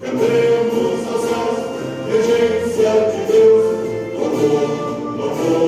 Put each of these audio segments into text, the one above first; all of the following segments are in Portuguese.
Cantemos aos céus, regência de Deus, louvor, louvor.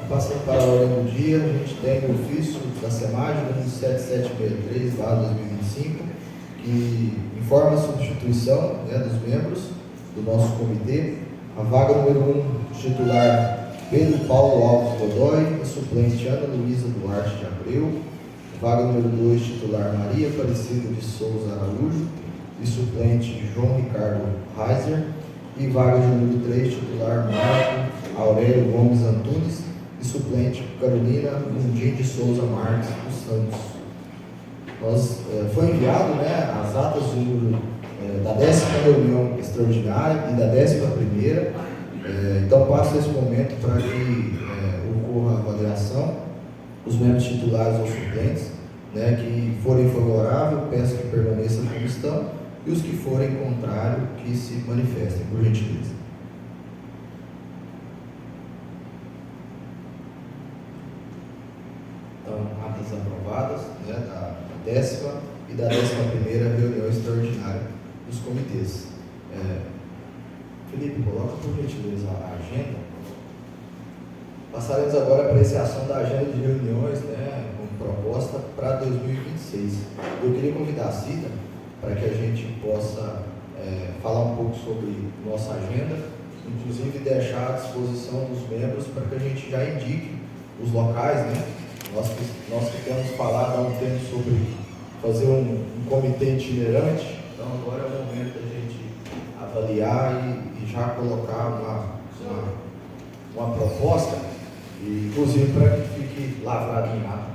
Passando para a ordem do dia, a gente tem o ofício da SEMAG, número 7763/2025, que informa a substituição dos membros do nosso comitê. A vaga número 1, titular Pedro Paulo Alves Godoy, e suplente Ana Luísa Duarte de Abreu. Vaga número 2, titular Maria Aparecida de Souza Araújo, e suplente João Ricardo Reiser. E vaga número 3, titular Marco Aurélio Gomes Antunes, e suplente Carolina Mundim de Souza Marques dos Santos. Foi enviado as atas da 10ª reunião extraordinária e da 11ª. Então passo esse momento para que ocorra a avaliação. Os membros titulares ou suplentes que forem favoráveis, peço que permaneçam como estão, e os que forem contrários, que se manifestem, por gentileza. Então, atas aprovadas da 10ª e da 11ª reunião extraordinária dos comitês. Felipe, coloca por gentileza a agenda. Passaremos agora a apreciação da agenda de reuniões como proposta para 2026. Eu queria convidar a Cida para que a gente possa falar um pouco sobre nossa agenda, inclusive deixar à disposição dos membros para que a gente já indique os locais, Nós que temos falado há um tempo sobre fazer um comitê itinerante, então agora é o momento da gente avaliar e já colocar uma proposta, inclusive para que fique lavrado em ata.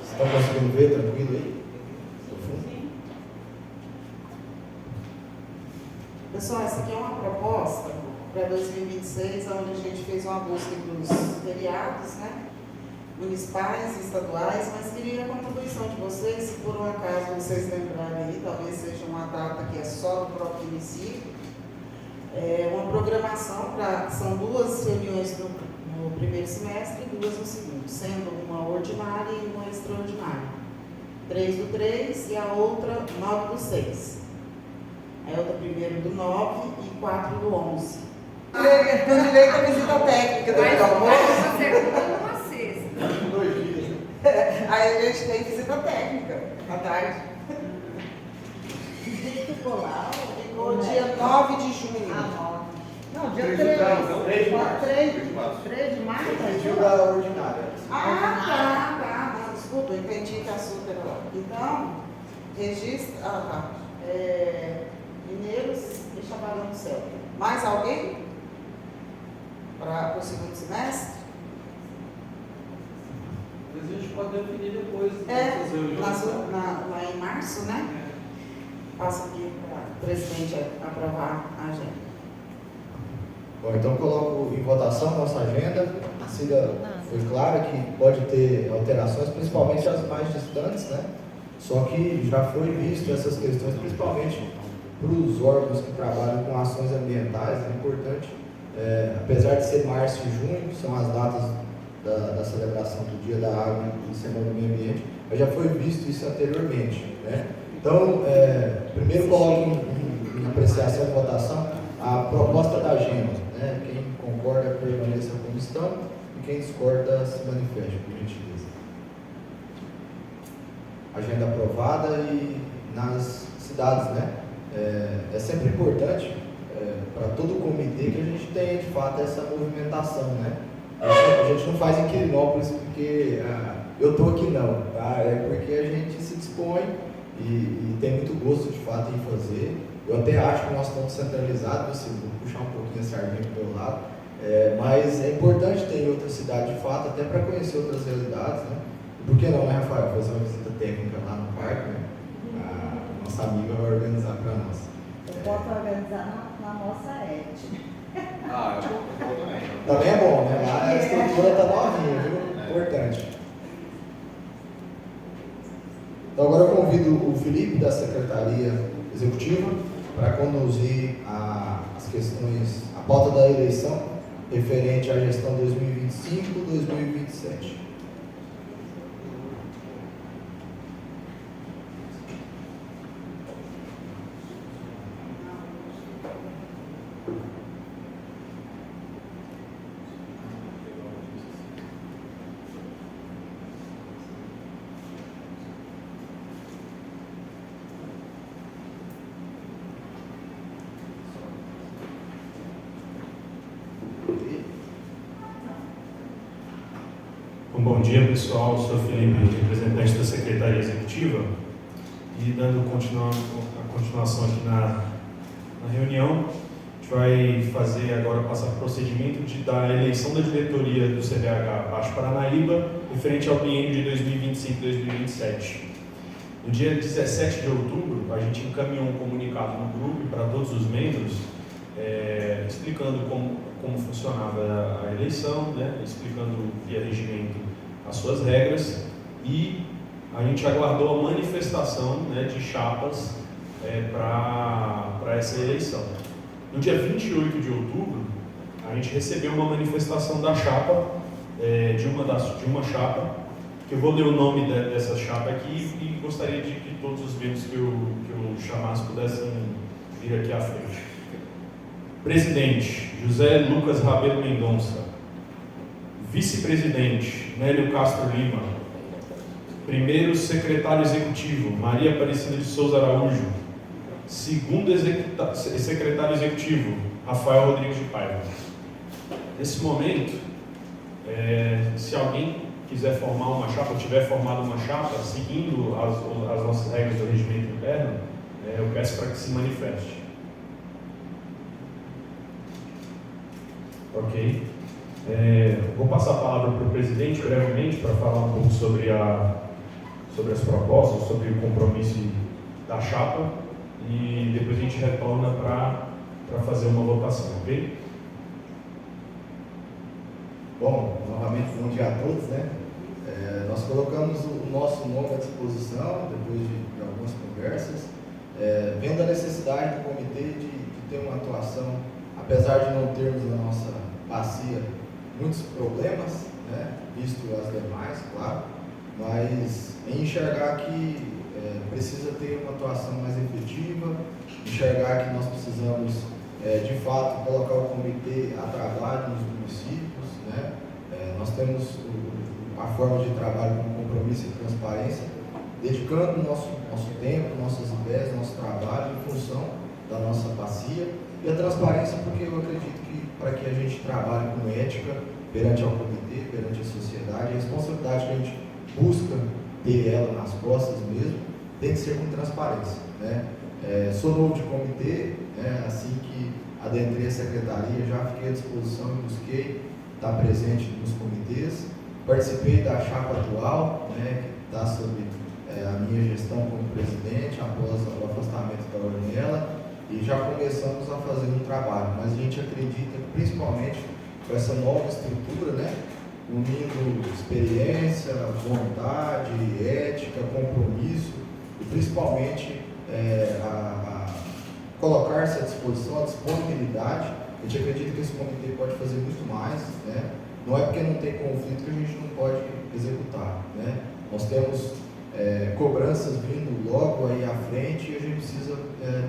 Estão conseguindo ver tranquilo aí? Sim. Pessoal, essa aqui é uma proposta para 2026, onde a gente fez uma busca dos feriados, municipais e estaduais, mas queria a contribuição de vocês, se por um acaso vocês lembrarem aí, talvez seja uma data que é só do próprio município, uma programação são 2 reuniões no primeiro semestre e 2 no segundo, sendo uma ordinária e uma extraordinária. 3/3 e a outra 9/6. A outra 1/9 e 4/11. Com direito à visita técnica depois do almoço. Uma segunda e uma sexta. 2 dias. Aí a gente tem visita técnica à tarde. Ficou lá, ficou dia 9 de junho. Não, dia 3. 3 de março. 3 de março. Pediu da ordinária. Tá. Não, desculpa, eu entendi que a açúcar era lá. Então, registra. Mineiros e Chapadão do Céu. Mais alguém? Para o segundo semestre? Mas a gente pode definir depois. Na março, né? Passo aqui para o presidente aprovar a agenda. Bom, então coloco em votação a nossa agenda. A Cida foi clara que pode ter alterações, principalmente as mais distantes, né? Só que já foi visto essas questões, principalmente para os órgãos que trabalham com ações ambientais. É importante, apesar de ser março e junho, que são as datas da celebração do Dia da Água e Semana do Meio Ambiente, mas já foi visto isso anteriormente, né? Então, primeiro coloco em apreciação e votação a proposta da agenda, né? Quem concorda permaneça como estão e quem discorda se manifeste, por gentileza. Agenda aprovada e nas cidades, né? É sempre importante para todo o comitê que a gente tenha de fato essa movimentação, né? A gente não faz em Quirinópolis porque eu estou aqui não, tá? É porque a gente se dispõe e tem muito gosto de fato em fazer. Eu até acho que nós estamos centralizados, vou puxar um pouquinho a sardinha para o meu lado, mas é importante ter em outra cidade de fato, até para conhecer outras realidades, né? E por que não, né, Rafael? Fazer uma visita técnica lá no parque, né? A nossa amiga vai organizar para nós. Eu posso organizar na nossa ética. Eu vou também. Também é bom, né? Lá a estrutura está novinha, viu? Importante. Então agora eu convido o Felipe da Secretaria Executiva para conduzir as questões, a pauta da eleição referente à gestão 2025-2027. Bom dia, pessoal. Sou Felipe, representante da Secretaria Executiva, e dando continuação aqui na reunião, a gente vai fazer agora, passar o procedimento da eleição da diretoria do CBH Baixo Paranaíba, referente ao biênio de 2025-2027. No dia 17 de outubro, a gente encaminhou um comunicado no grupo para todos os membros, explicando como funcionava a eleição, né, explicando via regimento as suas regras, e a gente aguardou a manifestação, né, de chapas para essa eleição. No dia 28 de outubro, a gente recebeu uma manifestação da chapa, de uma chapa, que eu vou ler o nome dessa chapa aqui e gostaria de que todos os membros que eu chamasse pudessem vir aqui à frente. Presidente, José Lucas Rabelo Mendonça. Vice-presidente, Nélio Castro Lima. Primeiro secretário executivo, Maria Aparecida de Souza Araújo. Segundo secretário executivo, Rafael Rodrigues de Paiva. Nesse momento, se alguém quiser formar uma chapa, ou tiver formado uma chapa, seguindo as nossas regras do regimento interno, eu peço para que se manifeste. Ok? Vou passar a palavra para o presidente brevemente para falar um pouco sobre as propostas, sobre o compromisso da chapa, e depois a gente retorna para fazer uma votação, ok? Bom, novamente bom dia a todos, né? Nós colocamos o nosso nome à disposição, depois de algumas conversas, vendo a necessidade do comitê de ter uma atuação, apesar de não termos na nossa bacia muitos problemas, né? Visto as demais, claro, mas em enxergar que precisa ter uma atuação mais efetiva, enxergar que nós precisamos, de fato, colocar o comitê a trabalho nos municípios, né? Nós temos a forma de trabalho com compromisso e transparência, dedicando nosso tempo, nossas ideias, nosso trabalho em função da nossa bacia, e a transparência porque eu acredito que para que a gente trabalhe com ética perante ao comitê, perante a sociedade, a responsabilidade que a gente busca ter ela nas costas mesmo, tem que ser com transparência, né? Sou novo de comitê, né? Assim que adentrei a secretaria, já fiquei à disposição e busquei estar presente nos comitês. Participei da chapa atual, né, que está sob a minha gestão como presidente, após o afastamento da Ornella, e já começamos a fazer um trabalho, mas a gente acredita que principalmente com essa nova estrutura, né, unindo experiência, vontade, ética, compromisso e principalmente colocar-se à disposição, a disponibilidade. A gente acredita que esse comitê pode fazer muito mais, né? Não é porque não tem conflito que a gente não pode executar, né? Nós temos cobranças vindo logo aí à frente e a gente precisa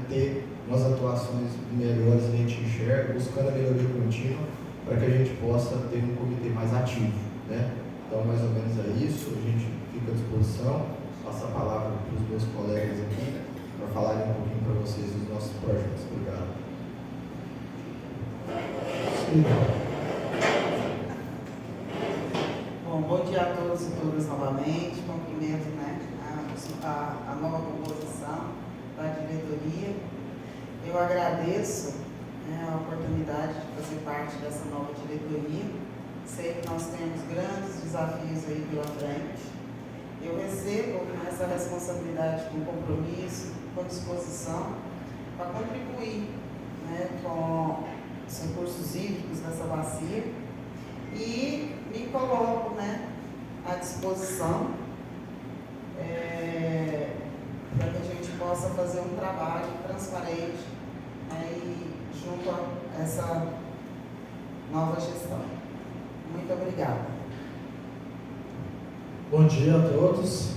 ter umas atuações melhores, a gente enxerga, buscando a melhoria contínua para que a gente possa ter um comitê mais ativo, né? Então, mais ou menos é isso, a gente fica à disposição, passo a palavra para os meus colegas aqui, para falarem um pouquinho para vocês dos nossos projetos. Obrigado. Bom dia a todos e todas novamente, cumprimento, né, a nova composição da diretoria. Eu agradeço, né, a oportunidade de fazer parte dessa nova diretoria. Sei que nós temos grandes desafios aí pela frente. Eu recebo essa responsabilidade com compromisso, com disposição, para contribuir, né, com os recursos hídricos dessa bacia e me coloco, né, à disposição para que a gente possa fazer um trabalho transparente, né, e junto a essa nova gestão. Muito obrigada. Bom dia a todos.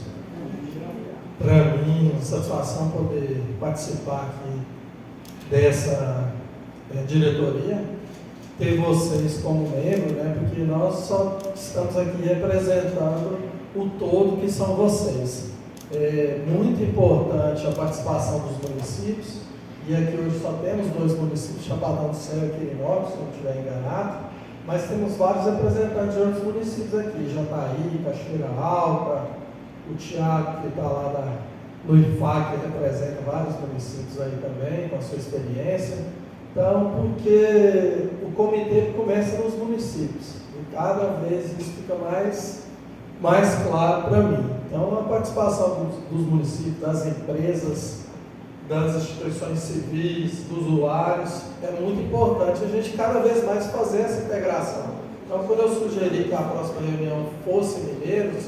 Para mim, é uma satisfação poder participar aqui dessa diretoria, ter vocês como membro, né, porque nós só estamos aqui representando o todo que são vocês. É muito importante a participação dos municípios, e aqui hoje só temos 2 municípios, Chapadão do Céu e Quirinópolis, se não estiver enganado, mas temos vários representantes de outros municípios aqui, Jataí, Cachoeira Alta, o Tiago que está lá no IFAC, que representa vários municípios aí também, com a sua experiência. Então, porque o comitê começa nos municípios, e cada vez isso fica mais claro para mim. Então, a participação dos municípios, das empresas, das instituições civis, dos usuários, é muito importante a gente cada vez mais fazer essa integração. Então, quando eu sugeri que a próxima reunião fosse Mineiros,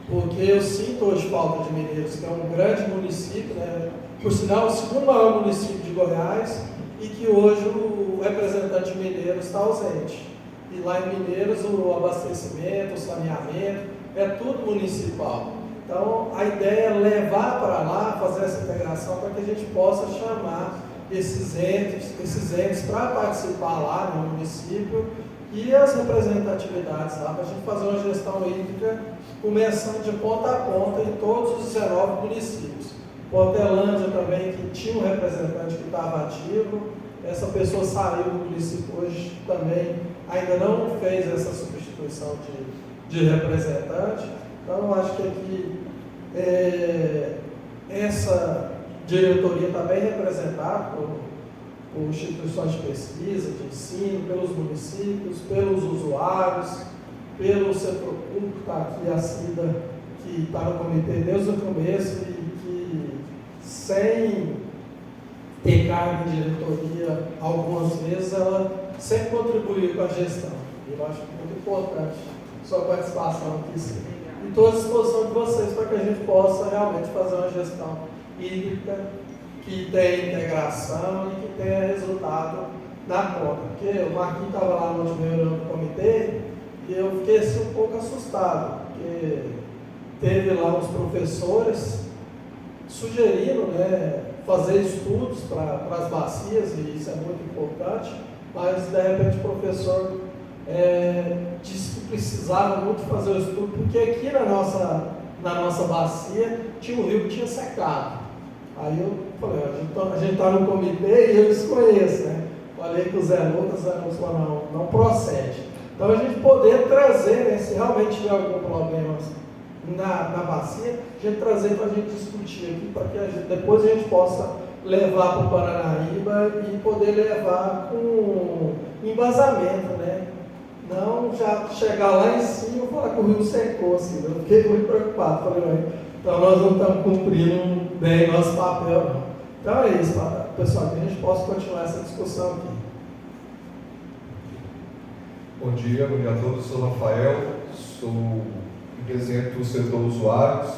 porque eu sinto hoje falta de Mineiros, que é um grande município, né? Por sinal, o 2º maior município de Goiás, e que hoje o representante de Mineiros está ausente. E lá em Mineiros o abastecimento, o saneamento, é tudo municipal. Então, a ideia é levar para lá, fazer essa integração para que a gente possa chamar esses entes para participar lá no município e as representatividades lá, para a gente fazer uma gestão hídrica começando de ponta a ponta em todos os 19 municípios. Portelândia também, que tinha um representante que estava ativo, essa pessoa saiu do município hoje também, ainda não fez essa substituição de representante. Então, eu acho que aqui essa diretoria está bem representada por instituições de pesquisa, de ensino, pelos municípios, pelos usuários, pelo setor público, está aqui a Cida, que está no comitê desde o começo e que, sem ter cargo em diretoria algumas vezes, ela sempre contribuiu com a gestão. Eu acho muito importante a sua participação aqui, sim. E estou à disposição de vocês para que a gente possa realmente fazer uma gestão hídrica que tenha integração e que tenha resultado na conta. Porque o Marquinhos estava lá no último reunião do comitê e eu fiquei assim, um pouco assustado, porque teve lá uns professores sugerindo, né, fazer estudos para as bacias, e isso é muito importante, mas de repente o professor disse que precisava muito fazer o estudo, porque aqui na nossa bacia tinha um rio que tinha secado. Aí eu falei, a gente está no comitê e eu desconheço, né? Falei com o Zé Lucas falou, não procede. Então a gente poder trazer, né, se realmente tiver algum problema na bacia, a gente trazer para a gente discutir aqui, para que depois a gente possa levar para o Paranaíba e poder levar com embasamento, né? Não já chegar lá em cima e falar que o rio secou, assim, eu fiquei muito preocupado, falei, Então nós não estamos cumprindo bem nosso papel, não. Então é isso, pessoal, que a gente possa continuar essa discussão aqui. Bom dia a todos. Sou Rafael, represento o setor usuários,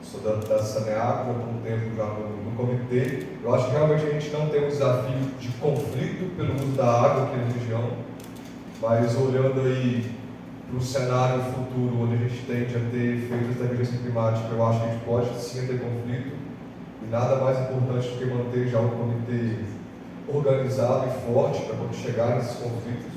sou da Saneago há algum tempo já no comitê. Eu acho que realmente a gente não tem um desafio de conflito pelo uso da água aqui na região, mas olhando aí para o cenário futuro, onde a gente tende a ter efeitos da emergência climática, eu acho que a gente pode sim ter conflito, e nada mais importante do que manter já um comitê organizado e forte para quando chegar nesses conflitos.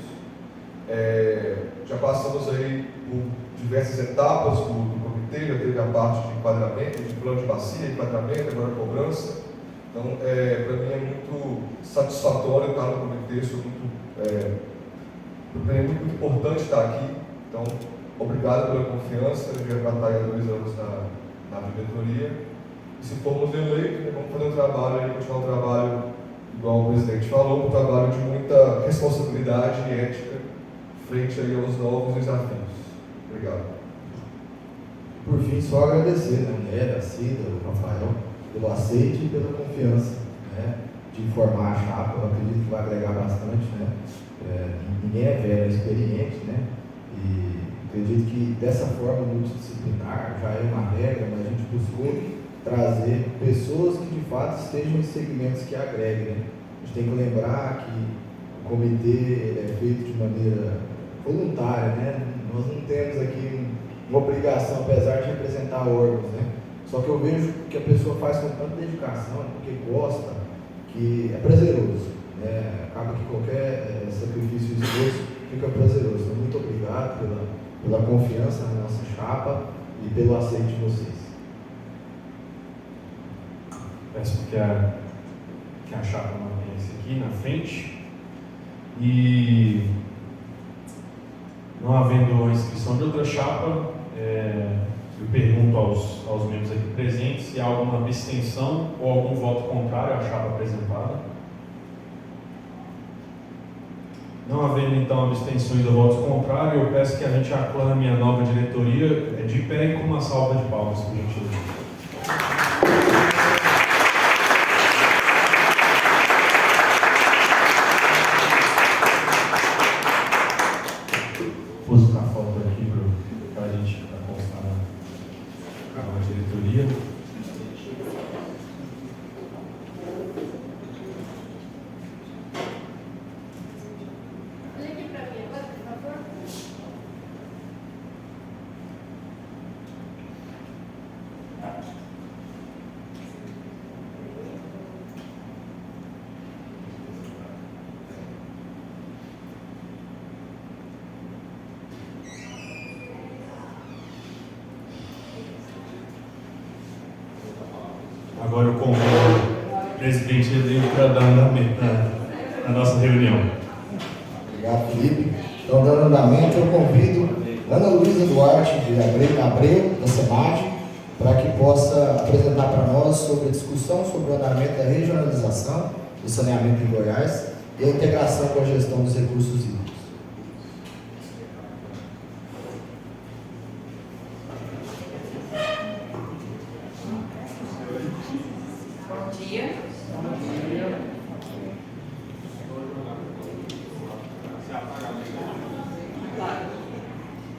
Já passamos aí por diversas etapas do comitê, já teve a parte de enquadramento, de plano de bacia, enquadramento, agora cobrança. Então, para mim é muito satisfatório estar no comitê, para mim é muito importante estar aqui. Então, obrigado pela confiança, eu já estar há 2 anos na diretoria. E se formos eleitos, vamos fazer um trabalho, continuar um trabalho, igual o presidente falou, um trabalho de muita responsabilidade e ética frente aí aos novos desafios. Obrigado. Por fim, só agradecer, né, a Cida, o Rafael, pelo aceite e pela confiança, né, de informar a chapa. Eu acredito que vai agregar bastante, né. Ninguém é velho, é experiente, né, e acredito que dessa forma multidisciplinar já é uma regra, mas a gente buscou trazer pessoas que de fato estejam em segmentos que agreguem, né. A gente tem que lembrar que o comitê ele é feito de maneira voluntária, né? Nós não temos aqui uma obrigação, apesar de representar órgãos, né? Só que eu vejo que a pessoa faz com tanta dedicação, porque gosta, que é prazeroso, né? Acaba que qualquer sacrifício e esforço fica prazeroso. Então, muito obrigado pela confiança na nossa chapa e pelo aceite de vocês. Peço que a chapa mantenha-se aqui na frente. E não havendo a inscrição de outra chapa, eu pergunto aos membros aqui presentes se há alguma abstenção ou algum voto contrário à chapa apresentada. Não havendo então abstenções ou votos contrários, eu peço que a gente aclame a nova diretoria de pé e com uma salva de palmas, por gentileza. Agora eu convido o presidente eleito para dar andamento na nossa reunião. Obrigado, Felipe. Então, dando andamento, eu convido Ana Luísa Duarte de Abreu, da SEMAD, para que possa apresentar para nós sobre a discussão sobre o andamento da regionalização do saneamento em Goiás e a integração com a gestão dos recursos hídricos.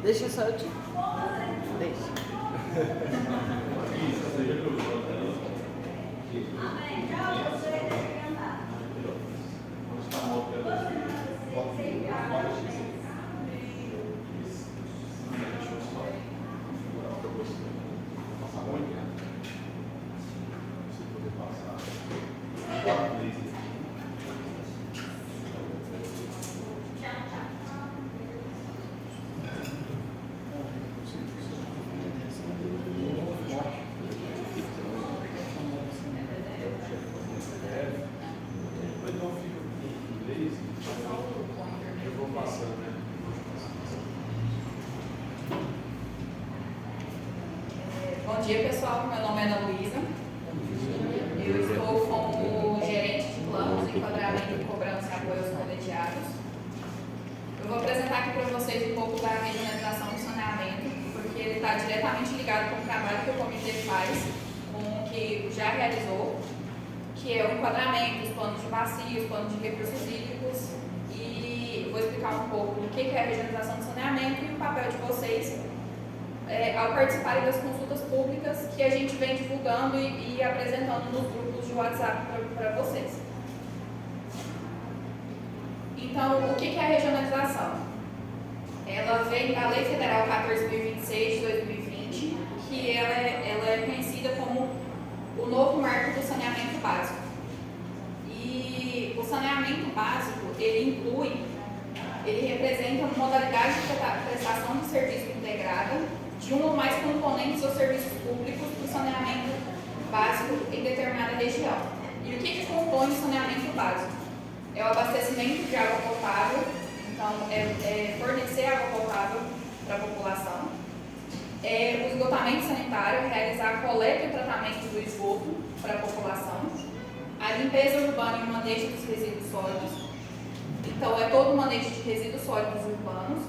Deixa só eu te... Deixa. Bom dia, pessoal. Meu nome é Ana Luísa. Eu estou como gerente de planos, enquadramento, cobrança e apoio aos colegiados. Eu vou apresentar aqui para vocês um pouco da regionalização do saneamento, porque ele está está diretamente ligado com o trabalho que o comitê faz, com o que já realizou, que é o enquadramento, os planos de bacia, os planos de recursos hídricos, e vou explicar um pouco do que é a regionalização do saneamento e o papel de vocês ao participarem das consultas públicas que a gente vem divulgando e apresentando nos grupos de WhatsApp para vocês. Então, o que é a regionalização? Ela vem da Lei Federal 14.026 de 2020, que ela é conhecida como o novo marco do saneamento básico. E o saneamento básico, ele representa uma modalidade de prestação de serviço integrada de um ou mais componentes ou serviços públicos do saneamento básico em determinada região. E o que compõe o saneamento básico? É o abastecimento de água potável, então é fornecer água potável para a população, o esgotamento sanitário, realizar a coleta e o tratamento do esgoto para a população, a limpeza urbana e o manejo dos resíduos sólidos, então é todo o manejo de resíduos sólidos urbanos,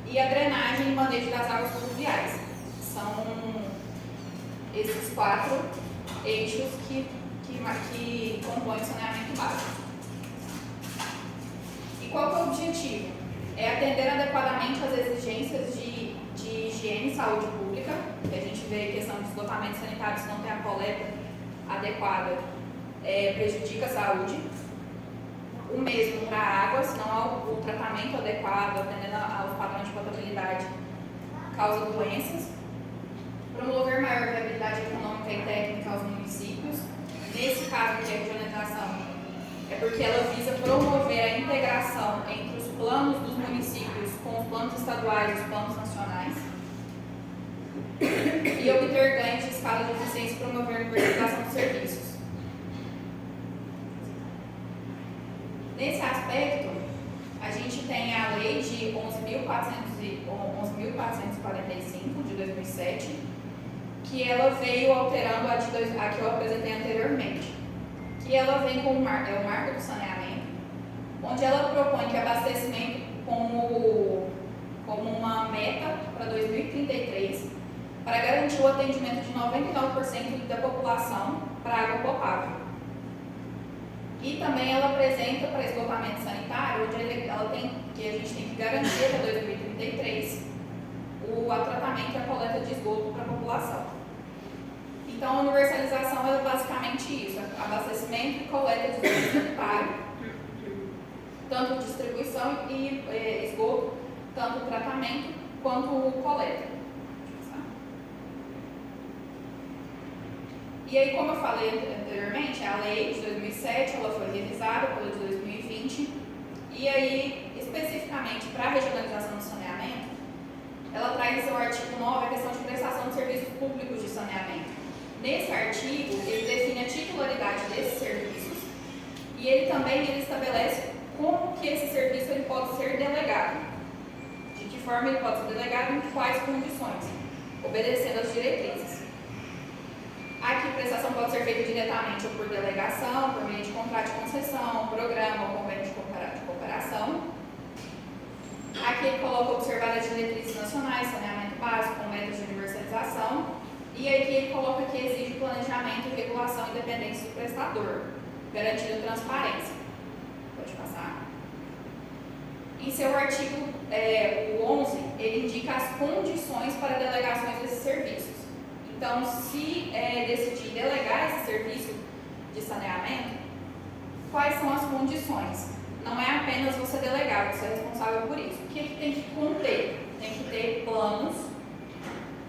e a drenagem e manejo das águas pluviais. São esses 4 eixos que compõem o saneamento básico. E qual que é o objetivo? É atender adequadamente às exigências de higiene e saúde pública, que a gente vê a questão de esgotamento sanitário, se não tem a coleta adequada, prejudica a saúde. O mesmo para a água, se não há o tratamento adequado, atendendo aos padrões de potabilidade, causa doenças. Promover maior viabilidade econômica e técnica aos municípios. Nesse caso, que é a regionalização, é porque ela visa promover a integração entre os planos dos municípios com os planos estaduais e os planos nacionais. E obter ganhos de escala de eficiência e promover a universalização dos serviços. Nesse aspecto, a gente tem a lei de 11.445 de 2007, que ela veio alterando a que eu apresentei anteriormente, que ela vem com o marco do saneamento, onde ela propõe que abastecimento como uma meta para 2033, para garantir o atendimento de 99% da população para água potável. E também ela apresenta para esgotamento sanitário, onde ela tem, que a gente tem que garantir até 2033 o tratamento e a coleta de esgoto para a população. Então, a universalização é basicamente isso: abastecimento e coleta de esgoto sanitário, tanto distribuição e esgoto, tanto tratamento quanto coleta. E aí, como eu falei anteriormente, a lei de 2007 ela foi revisada pela de 2020, e aí, especificamente para a regionalização do saneamento, ela traz o artigo 9, a questão de prestação de serviços públicos de saneamento. Nesse artigo, ele define a titularidade desses serviços e ele também estabelece como que esse serviço ele pode ser delegado, de que forma ele pode ser delegado e em quais condições, obedecendo às diretrizes. Aqui, a prestação pode ser feita diretamente ou por delegação, por meio de contrato de concessão, programa ou convênio de cooperação. Aqui ele coloca observar as diretrizes nacionais, saneamento básico, com metas de universalização. E aqui ele coloca que exige planejamento, regulação e independência do prestador, garantindo transparência. Pode passar. Em seu artigo o 11, ele indica as condições para delegações desses serviços. Então, se decidir delegar esse serviço de saneamento, quais são as condições? Não é apenas você delegar, você é responsável por isso. O que tem que conter? Tem que ter planos,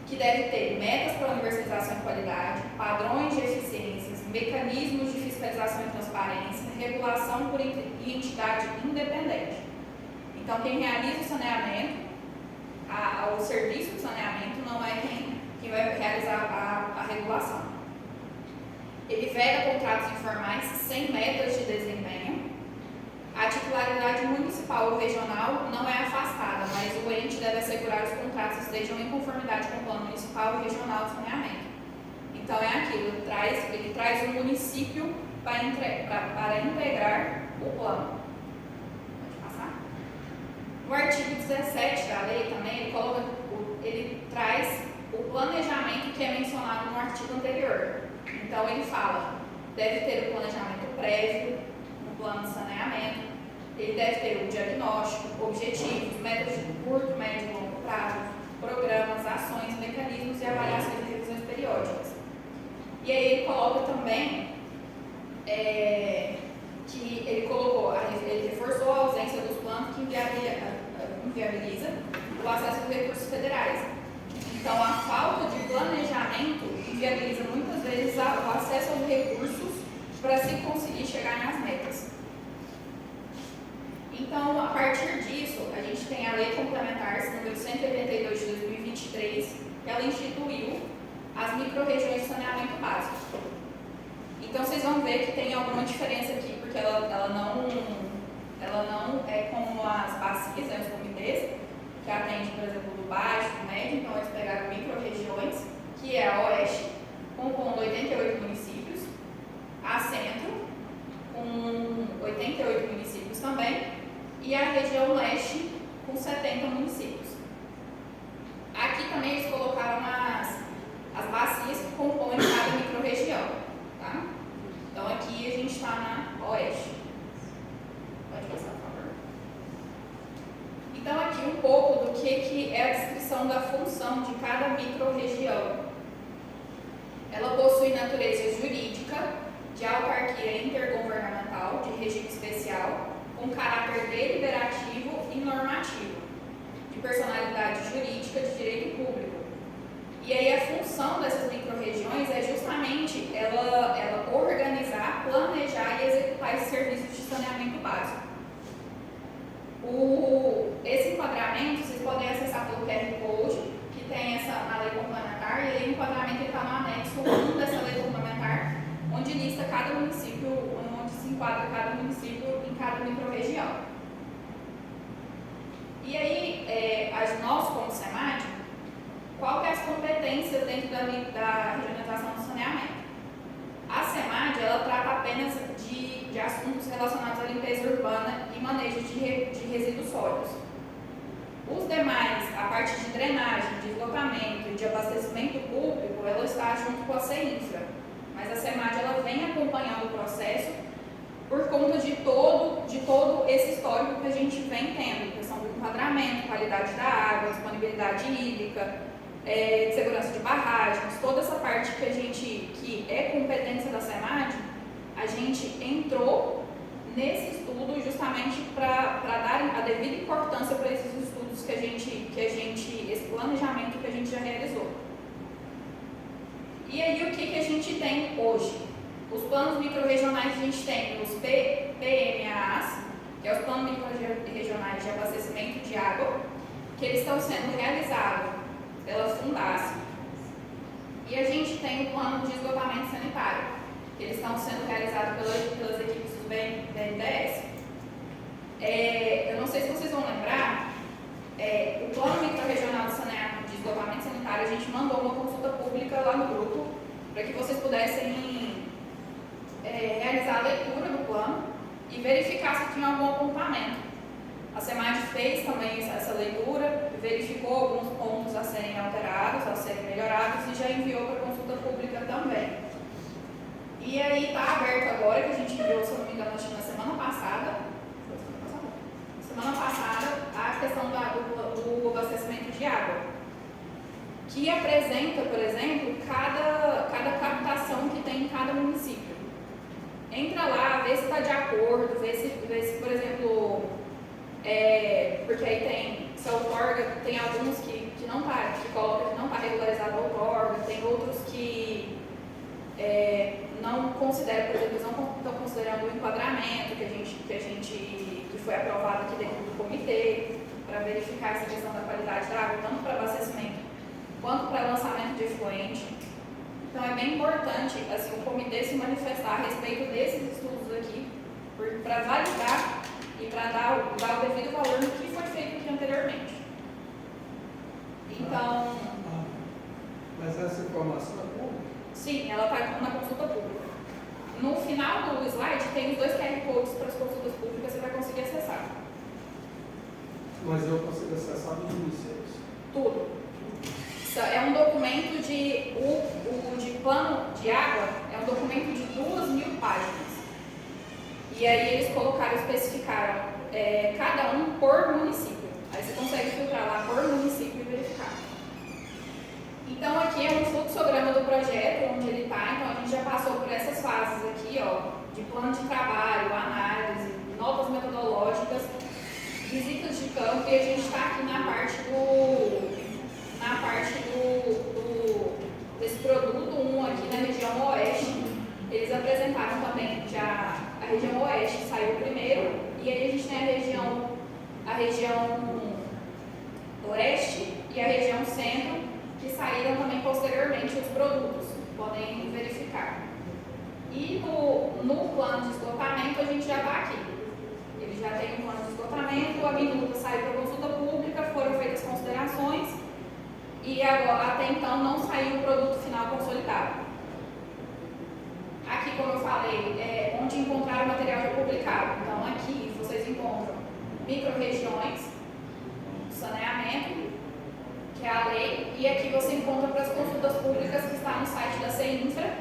que devem ter metas para universalização e qualidade, padrões de eficiências, mecanismos de fiscalização e transparência, regulação por entidade independente. Então, quem realiza o saneamento, o serviço de saneamento, não é quem vai realizar a regulação. Ele veda contratos informais sem metas de desempenho. A titularidade municipal ou regional não é afastada, mas o ente deve assegurar os contratos estejam em conformidade com o plano municipal e regional de saneamento. Então é aquilo, ele traz o município para integrar o plano. Pode passar? No artigo 17 da lei também, ele traz o planejamento que é mencionado no artigo anterior. Então, ele fala, deve ter o planejamento prévio, no plano de saneamento, ele deve ter o diagnóstico, objetivos, metas de curto, médio e longo prazo, programas, ações, mecanismos e avaliações e revisões periódicas. E aí ele coloca também que ele reforçou a ausência dos planos que inviabiliza o acesso aos recursos federais. Então, a falta de planejamento inviabiliza muitas vezes o acesso aos recursos para se conseguir chegar nas metas. Então, a partir disso, a gente tem a Lei Complementar número 182 de 2023, que ela instituiu as microrregiões de saneamento básico. Então, vocês vão ver que tem alguma diferença aqui, porque ela não é como as bacias, os comitês, que atendem, por exemplo, do baixo, do médio. Então, eles pegaram microrregiões, que é a Oeste, compondo 88 municípios, a Centro, com 88 municípios também, e a região Leste, com 70 municípios. Aqui também eles colocaram as bacias que compõem cada microrregião, tá? Então, aqui a gente está na Oeste. Pode passar, por favor. Então, aqui um pouco do que é a descrição da função de cada microrregião. Ela possui natureza jurídica, de autarquia intergovernamental, de regime especial, com caráter deliberativo e normativo, de personalidade jurídica de direito público. E aí a função dessas microrregiões é justamente ela organizar, planejar e executar esses serviços de saneamento básico. Esse enquadramento vocês podem acessar pelo QR Code, que tem na lei complementar, e aí o enquadramento está no anexo 1 dessa lei complementar, onde lista cada município, onde se enquadra cada município em cada microrregião. E aí, nós como SEMAD, qual que é as competências dentro da regionalização do saneamento? A SEMAD, ela trata apenas de assuntos relacionados à limpeza urbana e manejo de resíduos sólidos. Os demais, a parte de drenagem, de esgotamento e de abastecimento público, ela está junto com a CEINFRA. Mas a SEMAD, ela vem acompanhando o processo por conta de todo esse histórico que a gente vem tendo, questão do enquadramento, qualidade da água, disponibilidade hídrica, segurança de barragens, toda essa parte que é competência da SEMAD, a gente entrou nesse estudo justamente para dar a devida importância para esses estudos esse planejamento que a gente já realizou. E aí, o que a gente tem hoje? Os planos microrregionais, a gente tem os PMAs, que é os planos microrregionais de abastecimento de água, que eles estão sendo realizados pela Fundace. E a gente tem o plano de esgotamento sanitário, que eles estão sendo realizados pelas equipes do BNDES. Eu não sei se vocês vão lembrar, o plano microrregional de esgotamento sanitário, a gente mandou uma consulta pública lá no grupo, para que vocês pudessem realizar a leitura do plano e verificar se tinha algum apontamento. A SEMAD fez também essa leitura, verificou alguns pontos a serem alterados, a serem melhorados e já enviou para consulta pública também. E aí está aberto agora, que a gente enviou, se eu não me engano, acho que na semana passada, a questão do abastecimento de água, que apresenta, por exemplo, cada captação que tem em cada município. Entra lá, vê se está de acordo, vê se, por exemplo, porque aí se a outorga, tem alguns que não está, que coloca que não está regularizado a outorga, tem outros que não consideram, por exemplo, eles não estão considerando o enquadramento que foi aprovado aqui dentro do comitê, para verificar essa questão da qualidade da água, tanto para abastecimento quanto para lançamento de efluente. Então é bem importante o comitê se manifestar a respeito desses estudos aqui, para validar e para dar o devido valor no que foi feito aqui anteriormente. Então... Mas essa informação é pública? Sim, ela está na consulta pública. No final do slide tem os 2 QR Codes para as consultas públicas, você vai conseguir acessar. Mas eu consigo acessar dos municípios? Tudo. É um documento o de plano de água é um documento de 2.000 páginas. E aí eles especificaram cada um por município. Aí você consegue filtrar lá por município e verificar. Então aqui é um fluxograma do projeto, onde ele está. Então a gente já passou por essas fases aqui, ó, de plano de trabalho, análise, notas metodológicas, visitas de campo, e a gente está aqui na parte desse produto 1 aqui na região oeste. Eles apresentaram também já a região oeste saiu primeiro, e aí a gente tem a região leste e a região centro, que saíram também posteriormente os produtos, podem verificar. E no plano de esgotamento a gente já está aqui. Ele já tem um plano de esgotamento, a minuta saiu para consulta pública, foram feitas considerações, e agora, até então não saiu o produto final consolidado. Aqui, como eu falei, é onde encontrar o material já publicado. Então aqui vocês encontram micro-regiões, saneamento, que é a lei, e aqui você encontra para as consultas públicas que está no site da CEINFRA,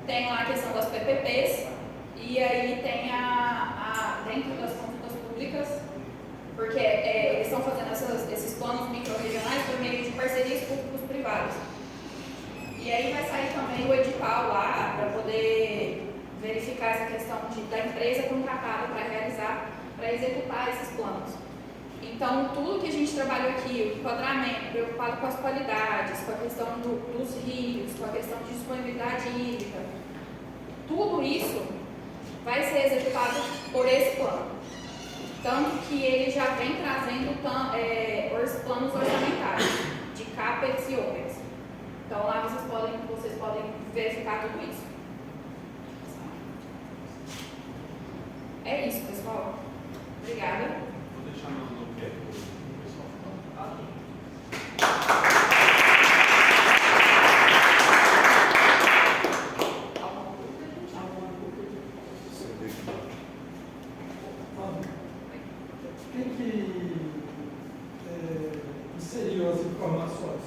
tem lá a questão das PPPs, e aí tem dentro das consultas públicas, porque eles estão fazendo esses planos micro-regionais por meio de parcerias públicos-privadas. E aí vai sair também o edital lá para poder verificar essa questão da empresa contratada para executar esses planos. Então, tudo que a gente trabalhou aqui, o enquadramento, preocupado com as qualidades, com a questão dos rios, com a questão de disponibilidade hídrica, tudo isso vai ser executado por esse plano. Tanto que ele já vem trazendo os planos orçamentários de CAPEX e OPEX. Então, lá vocês podem verificar tudo isso. É isso, pessoal. Obrigada. Vou deixar no quê? O pessoal falar. Quem que inseriu as informações?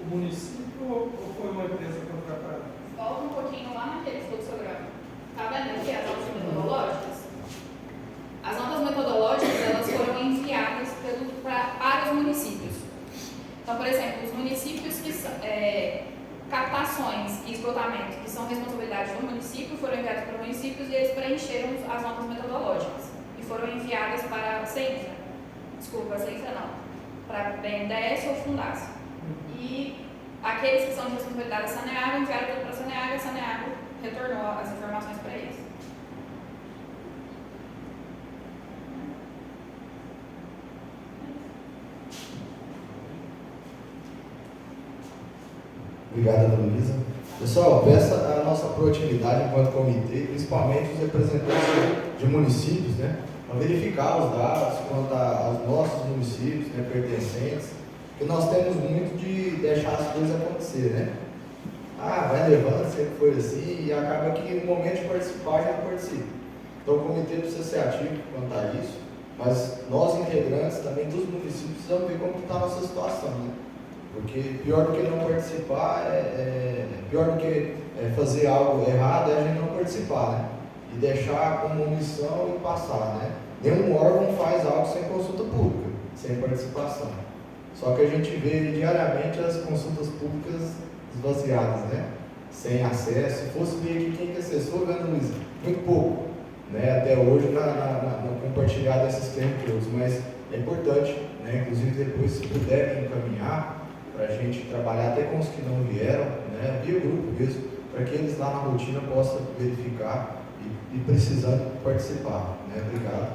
O município ou foi uma empresa contratada? Volta um pouquinho lá naquele fluxograma. Está vendo aqui as notas metodológicas? As notas metodológicas elas foram enviadas para os municípios. Então, por exemplo, os municípios que captações e esgotamento, que são responsabilidade do município, foram enviados para os municípios e eles preencheram as notas metodológicas e foram enviadas para a CEINFRA. Desculpa, a CEINFRA não, para a BNDES ou Fundasa. E aqueles que são de responsabilidade da Saneago enviaram tudo para a Saneago e a Saneago retornou as informações para eles. Obrigado, Ana Luísa. Pessoal, peça a nossa proatividade enquanto comitê, principalmente os representantes de municípios, né, para verificar os dados quanto aos nossos municípios, né, pertencentes, porque nós temos muito de deixar as coisas acontecer, né? Vai levando, sempre foi assim, e acaba que no momento de participar já não participa. Então o comitê precisa ser ativo quanto a isso, mas nós integrantes também dos municípios precisamos ver como está a nossa situação, né? Porque pior do que não participar, pior do que fazer algo errado é a gente não participar, né? E deixar como omissão e passar, né? Nenhum órgão faz algo sem consulta pública, sem participação. Só que a gente vê diariamente as consultas públicas esvaziadas, né? Sem acesso. Se fosse ver aqui quem que acessou, Ana Luísa, muito pouco, né? Até hoje no compartilhar desses termos todos, mas é importante, né? Inclusive depois, se puder encaminhar, para a gente trabalhar até com os que não vieram, né, via grupo mesmo, para que eles lá na rotina possam verificar e precisando participar. Né? Obrigado.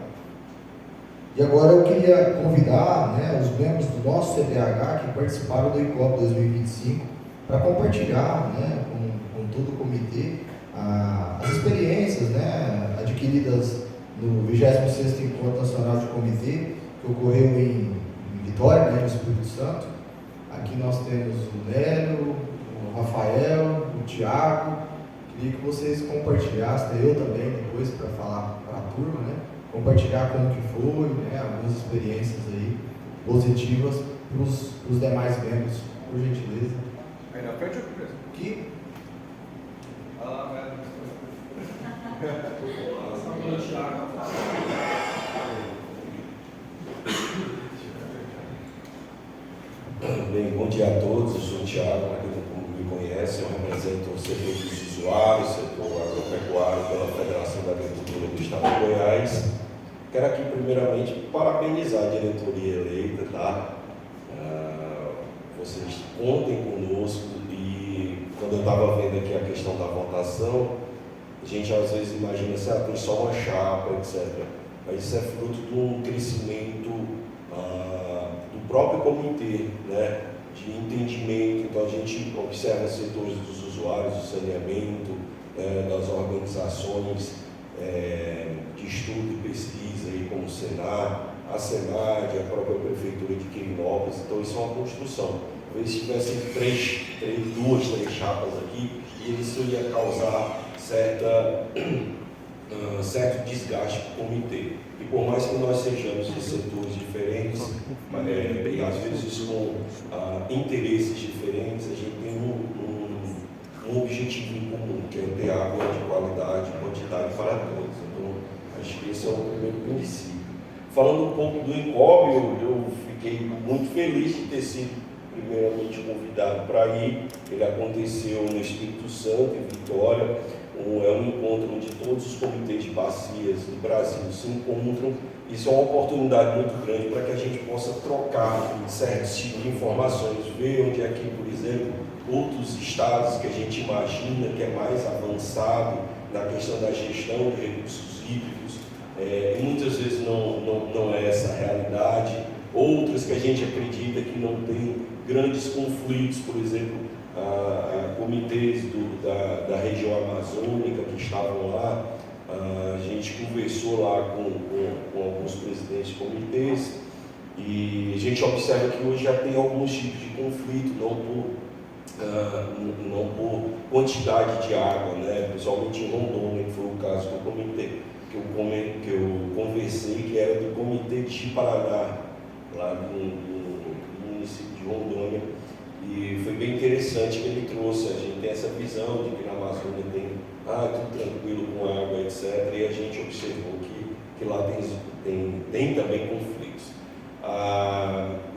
E agora eu queria convidar, né, os membros do nosso CDH que participaram do ICOP 2025 para compartilhar, né, com todo o comitê as experiências, né, adquiridas no 26º Encontro Nacional de Comitê, que ocorreu em Vitória, né, no Espírito Santo. Aqui nós temos o Nélio, o Rafael, o Tiago. Queria que vocês compartilhassem, eu também depois para falar para a turma, né? Compartilhar como que foi, né? Algumas experiências aí positivas para os demais membros, por gentileza. Aí na frente ou aqui mesmo? Aqui? Ah lá, velho. Bem, bom dia a todos. Eu sou o Thiago, para quem não me conhece, eu represento o setor dos usuários, setor agropecuário pela Federação da Agricultura do Estado de Goiás. Quero aqui primeiramente parabenizar a diretoria eleita, tá? Vocês contem conosco e quando eu estava vendo aqui a questão da votação, a gente às vezes imagina assim, tem só uma chapa, etc. Mas isso é fruto de um crescimento do próprio comitê, né? De entendimento. Então a gente observa setores dos usuários, do saneamento, das organizações de estudo e pesquisa, aí, como o Senar, a SENAD, a própria Prefeitura de Quirinópolis. Então isso é uma construção. Talvez se tivessem duas, três chapas aqui, isso ia causar certo desgaste para o comitê. E por mais que nós sejamos de setores diferentes, e às vezes com interesses diferentes, a gente tem um objetivo em comum, que é ter água de qualidade e quantidade para todos. Então, acho que esse é o primeiro princípio. Falando um pouco do INCOB, eu fiquei muito feliz de ter sido primeiramente convidado para ir. Ele aconteceu no Espírito Santo, em Vitória. É um encontro onde todos os comitês de bacias do Brasil se encontram. Isso é uma oportunidade muito grande para que a gente possa trocar certos tipos de informações, ver onde é que, por exemplo, outros estados que a gente imagina que é mais avançado na questão da gestão de recursos hídricos, e muitas vezes não é essa a realidade. Outras que a gente acredita que não tem grandes conflitos, por exemplo, comitês da região amazônica que estavam lá. A gente conversou lá com alguns presidentes de comitês e a gente observa que hoje já tem alguns tipos de conflito, não por quantidade de água, né? Principalmente em Rondônia, que foi o caso do comitê que eu conversei, que era do comitê de Paraná, lá no município de Rondônia. E foi bem interessante que ele trouxe. A gente tem essa visão de que na Amazônia tem tudo tranquilo com água, etc. E a gente observou que lá tem também conflitos.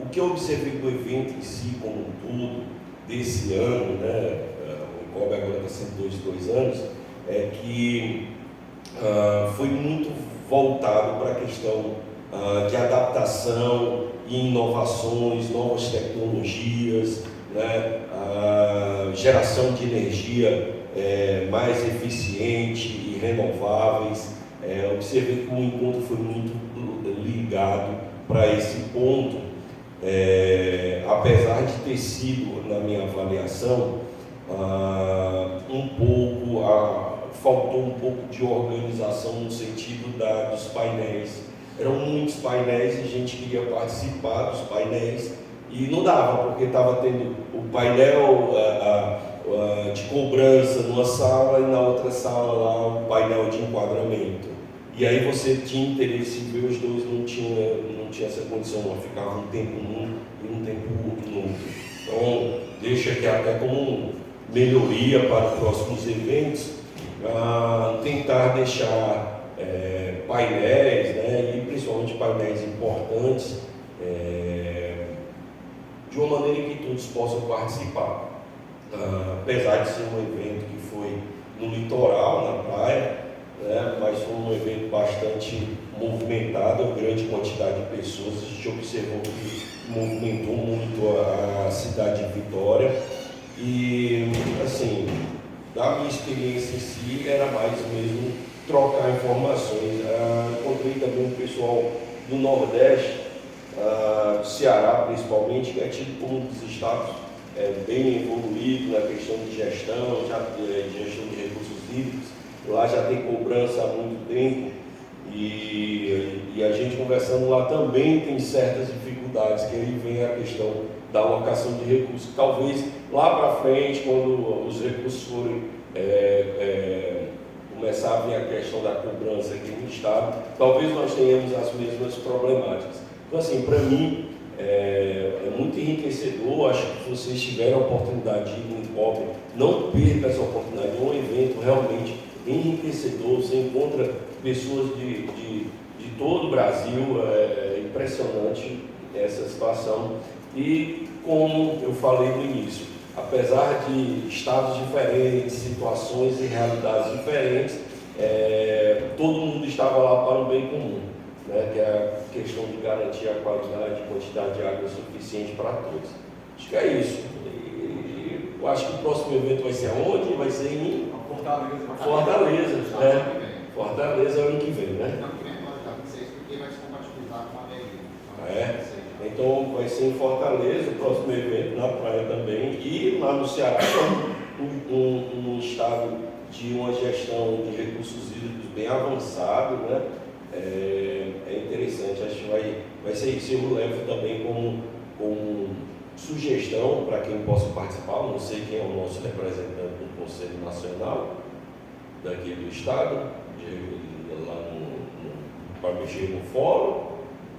O que eu observei do evento em si, como um todo, desse ano, né? O INCOB agora está sendo 2 anos, é que foi muito voltado para a questão de adaptação e inovações, novas tecnologias, né? Geração de energia mais eficiente e renováveis. Observei que o encontro foi muito ligado para esse ponto, apesar de ter sido, na minha avaliação, faltou um pouco de organização no sentido dos painéis. Eram muitos painéis e a gente queria participar dos painéis e não dava, porque estava tendo o painel de cobrança numa sala e na outra sala lá o painel de enquadramento. E aí você tinha interesse em ver os dois, não tinha essa condição, ficava um tempo num e um tempo no outro. Então, deixa aqui até como melhoria para os próximos eventos, tentar deixar painéis, né, e principalmente painéis importantes, de uma maneira que todos possam participar. Apesar de ser um evento que foi no litoral, na praia, né, mas foi um evento bastante movimentado, grande quantidade de pessoas. A gente observou que movimentou muito a cidade de Vitória. E, assim, da minha experiência em si, era mais mesmo trocar informações. Encontrei também um pessoal do Nordeste, do Ceará principalmente, que é tido como um dos estados bem evoluído na questão de gestão, de gestão de recursos hídricos. Lá já tem cobrança há muito tempo e a gente conversando lá também tem certas dificuldades, que aí vem a questão da alocação de recursos. Talvez lá para frente, quando os recursos forem começar a vir a questão da cobrança aqui no estado, talvez nós tenhamos as mesmas problemáticas. Então, assim, para mim, é muito enriquecedor. Acho que se vocês tiverem a oportunidade de ir no INCOB, não perca essa oportunidade. É um evento realmente enriquecedor. Você encontra pessoas de todo o Brasil. É impressionante essa situação. E como eu falei no início, apesar de estados diferentes, situações e realidades diferentes, todo mundo estava lá para o bem comum, né? Que é a questão de garantir a qualidade e quantidade de água suficiente para todos. Acho que é isso. E eu acho que o próximo evento vai ser aonde? Vai ser em Fortaleza. Fortaleza ano que vem, né? Porque vai se compatibilizar com a BR. Então vai ser em Fortaleza, o próximo evento na praia também. E lá no Ceará, um estado de uma gestão de recursos hídricos bem avançado, né? É interessante, acho que vai ser isso. Eu levo também como sugestão para quem possa participar. Não sei quem é o nosso representante do Conselho Nacional daqui do estado, lá para mexer no fórum.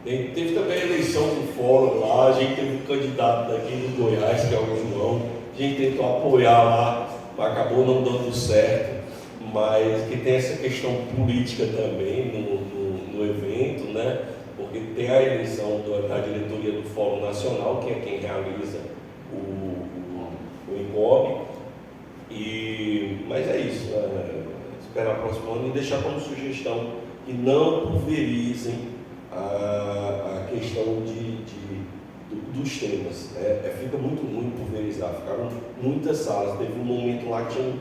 Teve também a eleição do fórum lá, a gente teve um candidato daqui do Goiás, que é o João, a gente tentou apoiar lá, mas acabou não dando certo, mas que tem essa questão política também no evento, né? Porque tem a eleição da diretoria do Fórum Nacional, que é quem realiza o INCOB, mas é isso, esperar o próximo ano e deixar como sugestão que não pulverizem a questão dos temas. Fica muito ruim pulverizar, ficaram muitas salas. Teve um momento lá que tinham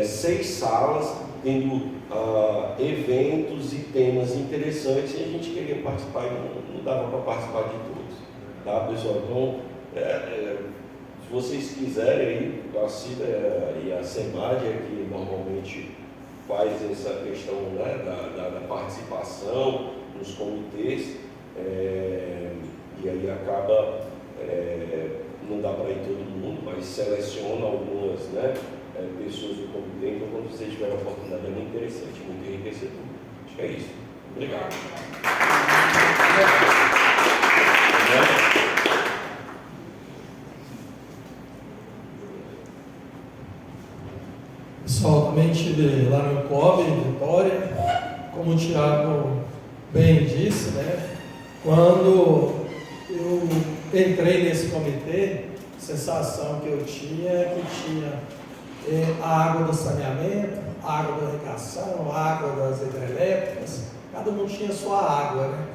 6 salas tendo eventos e temas interessantes e a gente queria participar e não dava para participar de todos, tá, pessoal? Então, se vocês quiserem aí, a CIDA e a SEMAD que normalmente faz essa questão, né, da participação nos comitês, e aí acaba, não dá para ir todo mundo, mas seleciona algumas, né, pessoas do comitê. Então, quando vocês tiverem a oportunidade, é muito interessante, muito enriquecedor. Acho que é isso. Obrigado. Pessoal, também estive lá no INCOB, em Vitória, como o Thiago bem disse, né? Quando eu entrei nesse comitê, a sensação que eu tinha é que tinha a água do saneamento, a água da irrigação, a água das hidrelétricas, cada um tinha sua água, né?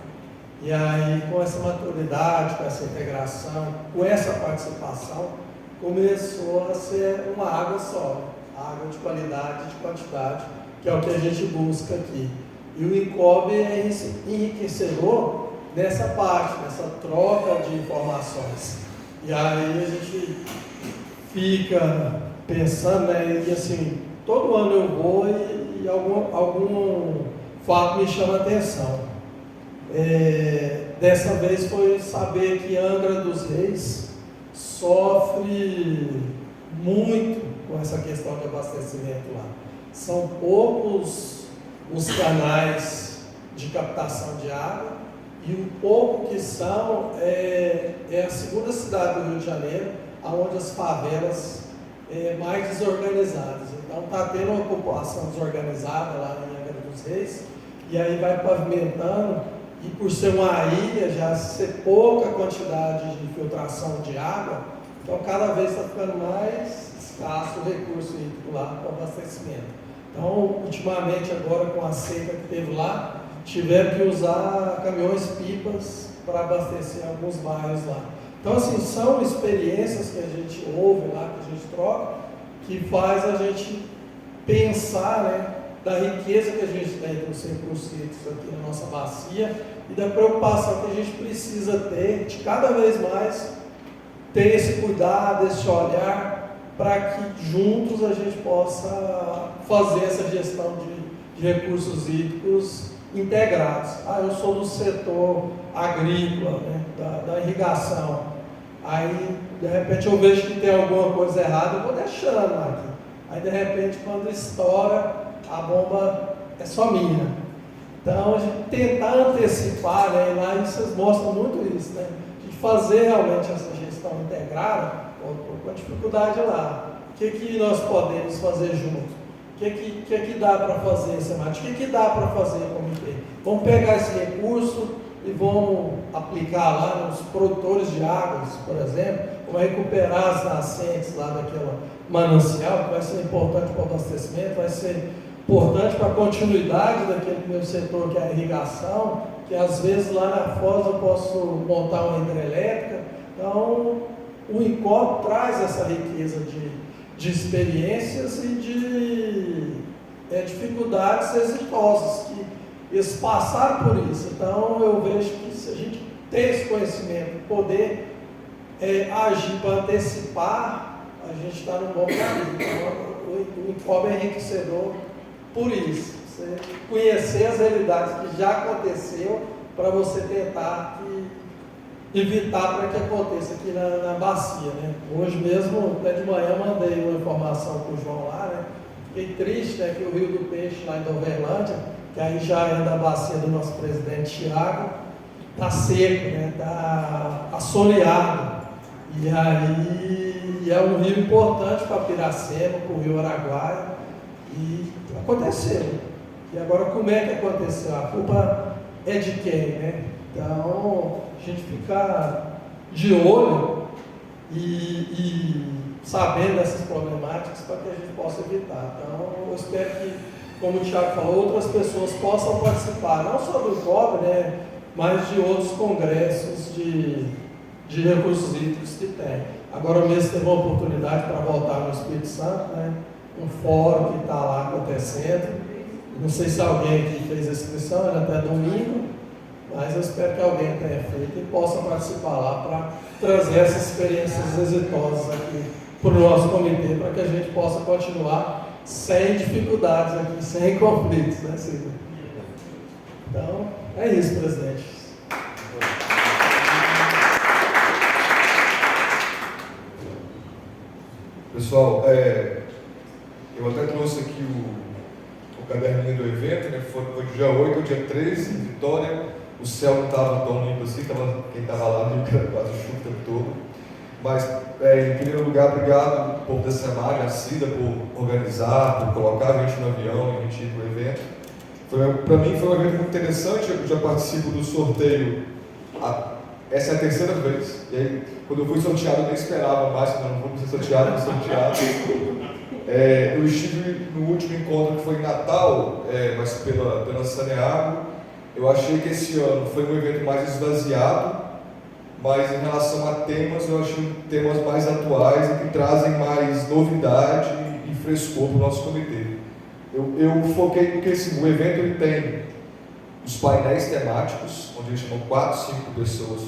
E aí, com essa maturidade, com essa integração, com essa participação, começou a ser uma água só, água de qualidade e de quantidade, que é o que a gente busca aqui. E o INCOB é enriquecedor nessa parte, nessa troca de informações. E aí a gente fica pensando, né, e assim, todo ano eu vou e algum fato me chama a atenção. Dessa vez foi saber que Angra dos Reis sofre muito com essa questão de abastecimento lá. São poucos os canais de captação de água e o pouco que são é a segunda cidade do Rio de Janeiro, onde as favelas mais desorganizadas. Então está tendo uma população desorganizada lá em Angra dos Reis e aí vai pavimentando, e por ser uma ilha, já ser pouca quantidade de filtração de água, então cada vez está ficando mais escasso o recurso hídrico lá para abastecimento. Então, ultimamente, agora com a seca que teve lá, tiveram que usar caminhões-pipas para abastecer alguns bairros lá. Então, assim, são experiências que a gente ouve lá, que a gente troca, que faz a gente pensar, né, da riqueza que a gente tem dos recursos hídricos aqui na nossa bacia e da preocupação que a gente precisa ter de cada vez mais ter esse cuidado, esse olhar, para que juntos a gente possa fazer essa gestão de recursos hídricos integrados. Eu sou do setor agrícola, né, da irrigação. Aí, de repente, eu vejo que tem alguma coisa errada, eu vou deixando aqui. Aí, de repente, quando estoura, a bomba é só minha. Então, a gente tentar antecipar, né, e lá vocês mostram muito isso, né? A gente fazer realmente essa gestão integrada, com a dificuldade lá. O que nós podemos fazer juntos? O que dá para fazer, Semate? O que dá para fazer, comitê? Vamos pegar esse recurso e vamos aplicar lá nos produtores de águas, por exemplo, vamos recuperar as nascentes lá daquela manancial, que vai ser importante para o abastecimento, vai ser importante para a continuidade daquele meu setor que é a irrigação, que às vezes lá na Foz eu posso montar uma hidrelétrica. Então, o INCOP traz essa riqueza de experiências e de dificuldades exitosas, que eles passaram por isso. Então, eu vejo que se a gente ter esse conhecimento, poder agir para antecipar, a gente está no bom caminho. Então, o INCOB é enriquecedor por isso. Você conhecer as realidades que já aconteceu para você tentar evitar para que aconteça aqui na bacia, né? Hoje mesmo, até de manhã, mandei uma informação para o João lá, né? Fiquei triste, né, que o Rio do Peixe, lá em Doverlândia, que aí já é da bacia do nosso presidente Thiago, está seco, né? Está assoreado. E aí é um rio importante para Piracema, para o Rio Araguaia, e aconteceu. E agora, como é que aconteceu? A culpa é de quem, né? Então, a gente ficar de olho e sabendo dessas problemáticas para que a gente possa evitar. Então, eu espero que, como o Thiago falou, outras pessoas possam participar, não só do INCOB, né, mas de outros congressos de recursos hídricos que tem. Agora mesmo teve uma oportunidade para voltar no Espírito Santo, né, um fórum que está lá acontecendo. Não sei se alguém aqui fez a inscrição, era até domingo, mas eu espero que alguém tenha feito e possa participar lá para trazer essas experiências exitosas aqui para o nosso comitê, para que a gente possa continuar sem dificuldades aqui, sem conflitos, né, Silvio? Então, é isso, presidente. Pessoal, eu até trouxe aqui o caderninho do evento, né? Foi do dia 8 ao dia 13, em Vitória. O céu não estava tão limpo assim, quem estava lá no quase chuva o tempo todo. Mas, em primeiro lugar, obrigado ao povo da Semar, a Cida, por organizar, por colocar a gente no avião e a gente ir para o evento. Para mim foi um evento muito interessante, eu já participo do sorteio, essa é a terceira vez. E aí, quando eu fui sorteado, eu nem esperava mais, não vou ser sorteado, fui sorteado. Eu estive no último encontro que foi em Natal, mas pela Saneago. Eu achei que esse ano foi um evento mais esvaziado, mas em relação a temas, eu achei temas mais atuais e que trazem mais novidade e frescor para o nosso comitê. Eu foquei porque o evento ele tem os painéis temáticos, onde eles chamam 4, 5 pessoas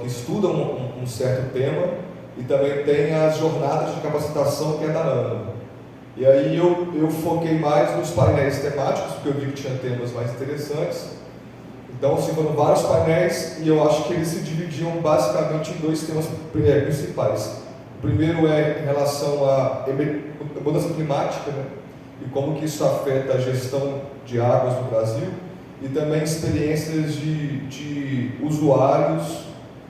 que estudam um certo tema, e também tem as jornadas de capacitação que é da ANA. E aí eu foquei mais nos painéis temáticos, porque eu vi que tinha temas mais interessantes. Então, foram vários painéis e eu acho que eles se dividiam basicamente em 2 temas principais. O primeiro é em relação à mudança climática, né? E como que isso afeta a gestão de águas no Brasil, e também experiências de usuários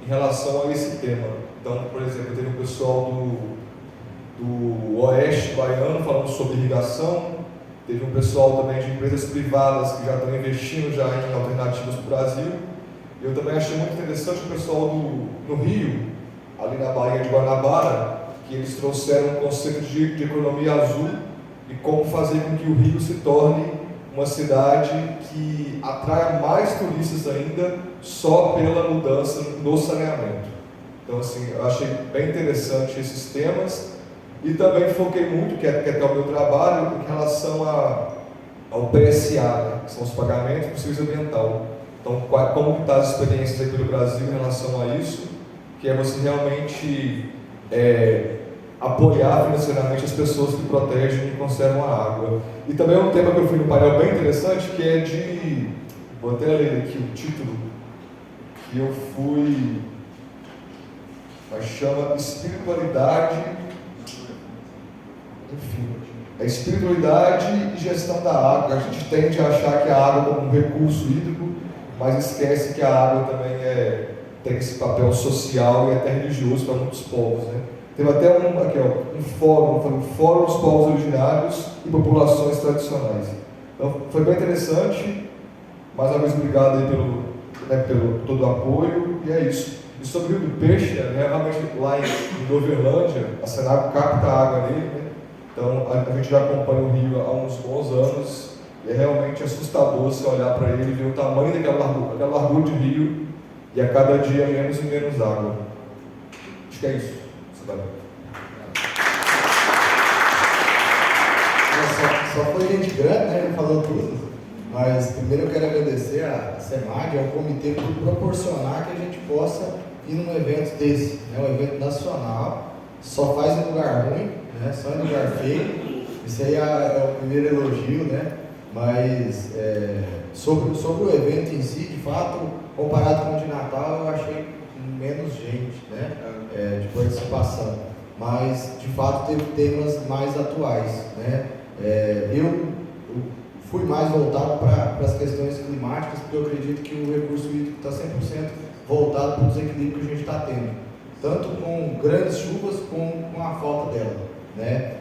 em relação a esse tema. Então, por exemplo, teve um pessoal do Oeste Baiano falando sobre irrigação, teve um pessoal também de empresas privadas que já estão investindo já em alternativas para o Brasil. Eu também achei muito interessante o pessoal no Rio, ali na Baía de Guanabara, que eles trouxeram um conceito de economia azul e como fazer com que o Rio se torne uma cidade que atraia mais turistas ainda só pela mudança no saneamento. Então, assim, eu achei bem interessante esses temas e também foquei muito, que é até o meu trabalho, em relação ao PSA, né, que são os pagamentos por serviço ambiental. Então, como estão as experiências aqui no Brasil em relação a isso, que é você realmente apoiar financeiramente as pessoas que protegem e conservam a água. E também um tema que eu fui no painel bem interessante, que é vou até ler aqui o título, que eu fui, mas chama Espiritualidade, enfim, espiritualidade e gestão da água. A gente tende a achar que a água como um recurso hídrico mas esquece que a água também tem esse papel social e até religioso para muitos povos, né? Teve até um fórum dos povos originários e populações tradicionais. Então, foi bem interessante. Mais uma vez, obrigado aí pelo todo o apoio, e é isso. E sobre o Rio do Peixe, realmente lá em Novelândia, a Senago capta a água nele, né? Então a gente já acompanha o rio há uns bons anos, e é realmente assustador você olhar para ele e ver o tamanho daquela largura de rio, e a cada dia menos e menos água. Acho que é isso. Só foi gente grande, né? Já falou tudo. Mas primeiro eu quero agradecer a SEMAG, ao comitê, por proporcionar que a gente possa ir num evento desse, né? Um evento nacional, só faz em lugar ruim, né? Só em lugar feio. Isso aí é o primeiro elogio, né? Mas sobre o evento em si, de fato, comparado com o de Natal, eu achei menos gente, né? De participação. Mas, de fato, teve temas mais atuais, né? Eu fui mais voltado para as questões climáticas, porque eu acredito que o recurso hídrico está 100% voltado para o desequilíbrio que a gente está tendo, tanto com grandes chuvas como com a falta dela, né?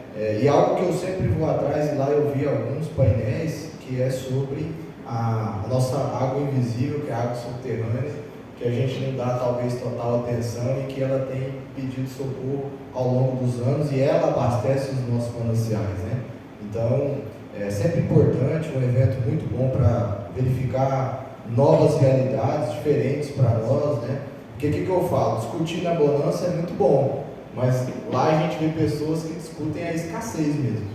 E algo que eu sempre vou atrás, e lá eu vi alguns painéis, que é sobre a nossa água invisível, que é a água subterrânea, que a gente não dá talvez total atenção e que ela tem pedido socorro ao longo dos anos, e ela abastece os nossos mananciais, né? Então, é sempre importante, um evento muito bom para verificar novas realidades diferentes para nós, né? Porque o que eu falo? Discutir na bonança é muito bom, mas lá a gente vê pessoas que discutem a escassez mesmo.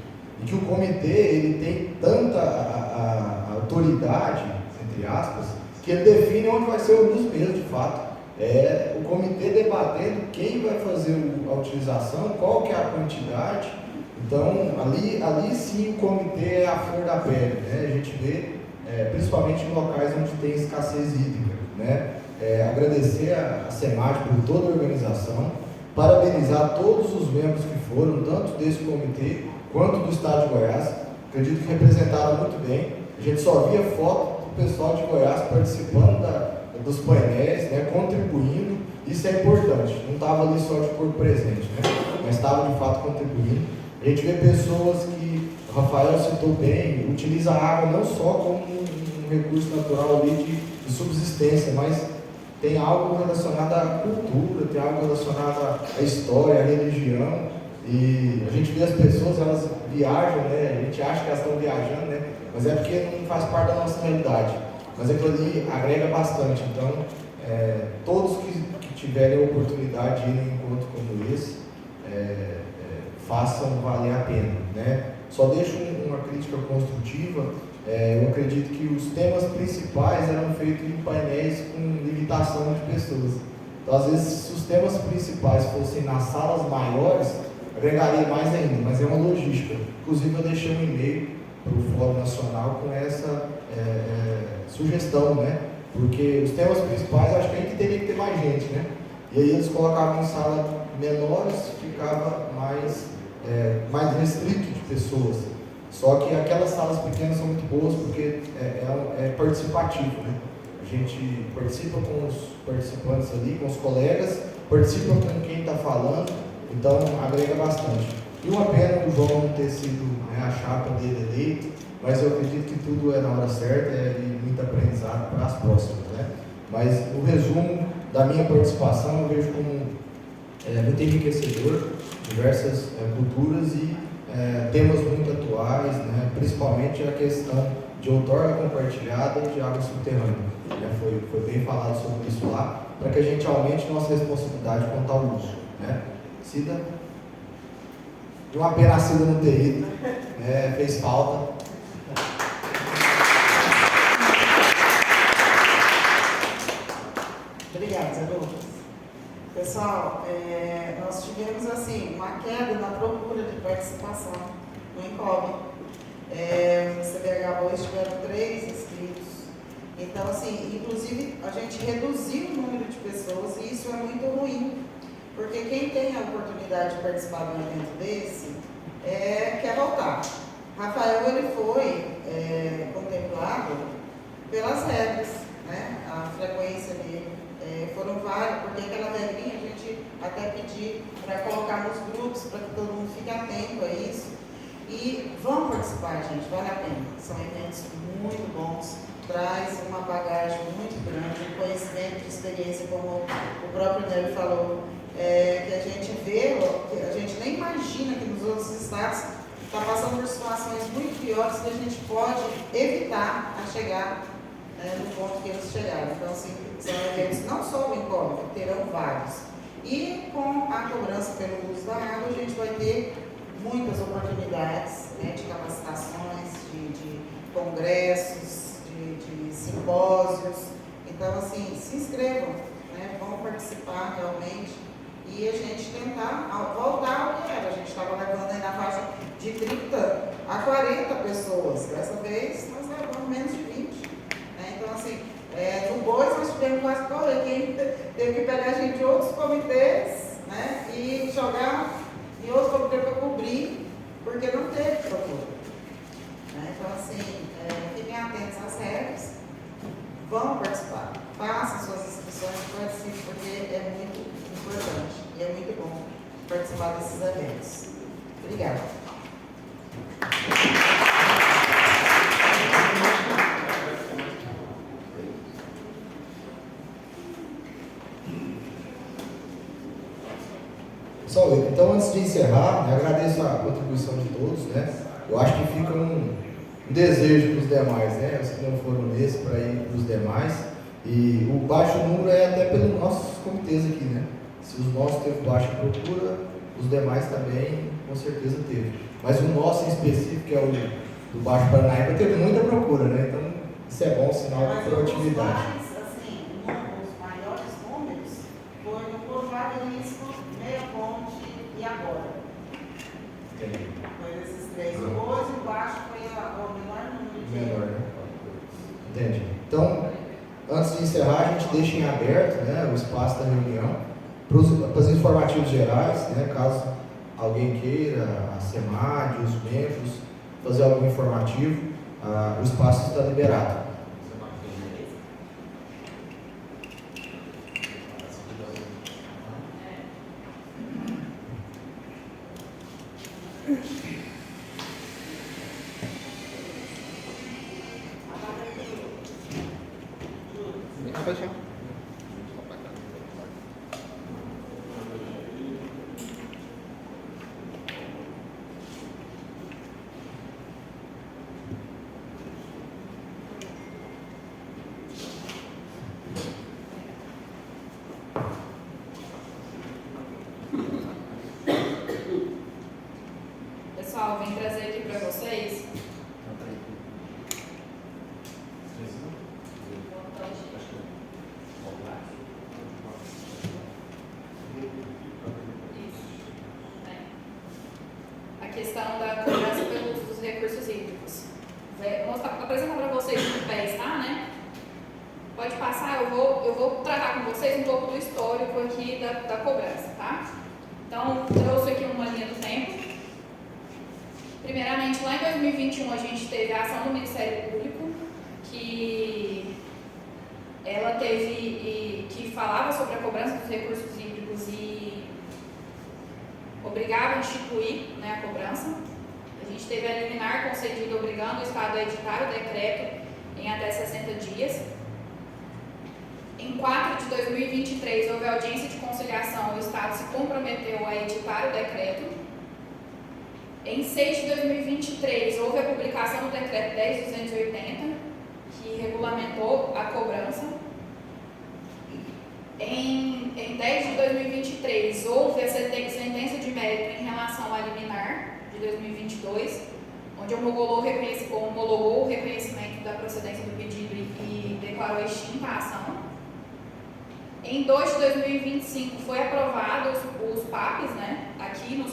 E que o comitê, ele tem tanta a autoridade, entre aspas, que ele define onde vai ser o uso mesmo, de fato. É o comitê debatendo quem vai fazer a utilização, qual que é a quantidade. Então, ali sim o comitê é a flor da pele, né? A gente vê, principalmente em locais onde tem escassez hídrica, né? Agradecer a SEMAG por toda a organização, parabenizar todos os membros que foram, tanto desse comitê quanto do Estado de Goiás. Acredito que representaram muito bem. A gente só via foto do pessoal de Goiás participando dos painéis, né? Contribuindo. Isso é importante, não estava ali só de corpo presente, né? Mas estava de fato contribuindo. A gente vê pessoas que, o Rafael citou bem, utiliza a água não só como um recurso natural ali de subsistência, mas tem algo relacionado à cultura, tem algo relacionado à história, à religião. E a gente vê as pessoas, elas viajam, né? A gente acha que elas estão viajando, né? Mas é porque não faz parte da nossa realidade. Mas aquilo ali agrega bastante. Então, todos que tiverem a oportunidade de ir num encontro como esse, façam valer a pena, né? Só deixo uma crítica construtiva. Eu acredito que os temas principais eram feitos em painéis com limitação de pessoas. Então, às vezes, se os temas principais fossem nas salas maiores, agregaria mais ainda, mas é uma logística. Inclusive, eu deixei um e-mail para o Fórum Nacional com essa sugestão, né? Porque os temas principais, acho que a gente teria que ter mais gente, né? E aí eles colocavam em salas menores, ficava mais restrito de pessoas. Só que aquelas salas pequenas são muito boas porque é participativo, né? A gente participa com os participantes ali, com os colegas, participa com quem está falando, então agrega bastante. E uma pena o João não ter sido a chapa dele eleito, mas eu acredito que tudo é na hora certa e muito aprendizado para as próximas, né? Mas o resumo da minha participação eu vejo como muito enriquecedor, diversas culturas e temas muito atuais, né? Principalmente a questão de outorga compartilhada e de água subterrânea. Foi bem falado sobre isso lá, para que a gente aumente nossa responsabilidade quanto ao uso, né? Cida, de uma pena a Cida não ter ido, né? Fez falta. Obrigada, Zé Lucas. Pessoal, nós tivemos assim uma queda na procura de participação no Encob. No CBH Boas tiveram 3 inscritos. Então, assim, inclusive a gente reduziu o número de pessoas e isso é muito ruim, porque quem tem a oportunidade de participar de um evento desse quer voltar. Rafael, ele foi contemplado pelas regras, né? foram vários, porque aquela regrinha a gente até pediu para colocar nos grupos, para que todo mundo fique atento a isso. E vão participar, gente, vale a pena. São eventos muito bons, traz uma bagagem muito grande, um conhecimento de experiência, como o próprio Nélio falou, que a gente vê, que a gente nem imagina que nos outros estados está passando por situações muito piores que a gente pode evitar a chegar no ponto que eles chegaram. Então, assim, são eventos não só o incógnito, terão vários. E com a cobrança pelo uso da água, a gente vai ter muitas oportunidades, né, de capacitações, de congressos, de simpósios. Então, assim, se inscrevam, né, vão participar realmente e a gente tentar voltar ao que era. A gente estava levando aí na faixa de 30 a 40 pessoas. Dessa vez, nós levamos menos de 20. Né? Então, assim, no BOIS nós tivemos quase correr. Quem teve que pegar a gente de outros comitês, né, e jogar em outros comitês para cobrir, porque não teve procura. Né? Então, assim, fiquem atentos às regras, vão participar, façam suas inscrições e participem, porque é muito importante e é muito bom participar desses eventos. Obrigada. Pessoal, então antes de encerrar, eu agradeço a contribuição de todos, né? Eu acho que fica um desejo para os demais, né? Os que não foram nesse, para ir para os demais. E o baixo número é até pelos nossos comitês aqui, né? Se os nossos teve baixa procura, os demais também com certeza teve. Mas o nosso em específico, que é o do Baixo Paranaíba, teve muita procura, né? Então isso é bom sinal de proatividade. Os maiores números foi no Curvado Risco, Meia Ponte e agora. Entendi. Foi desses três. O Bois e o Baixo foi o menor número de. Menor, né? Entendi. Então, antes de encerrar, a gente deixa em aberto, né, o espaço da reunião para os informativos gerais, né, caso alguém queira, a SEMAD, os membros, fazer algum informativo, o espaço está liberado. Pessoal, vim trazer aqui para vocês. A questão da cobrança pelo uso dos recursos hídricos. Vou apresentar para vocês no pé está, né? Pode passar, eu vou tratar com vocês um pouco do histórico aqui da cobrança, tá? Então, trouxe aqui uma linha do tempo. Primeiramente, lá em 2021, a gente teve a ação do Ministério Público, que ela teve, que falava sobre a cobrança dos recursos hídricos e obrigava a instituir, né, a cobrança. A gente teve a liminar concedida obrigando o Estado a editar o decreto em até 60 dias. Em 4 de 2023, houve audiência de conciliação, o Estado se comprometeu a editar o decreto. Em 6 de 2023, houve a publicação do decreto 10.280, que regulamentou a cobrança. Em 10 de 2023, houve a sentença de mérito em relação à liminar de 2022, onde homologou o reconhecimento da procedência do pedido e declarou extinta a ação. Em 2 de 2025 foi aprovado os PAPs, né? Aqui no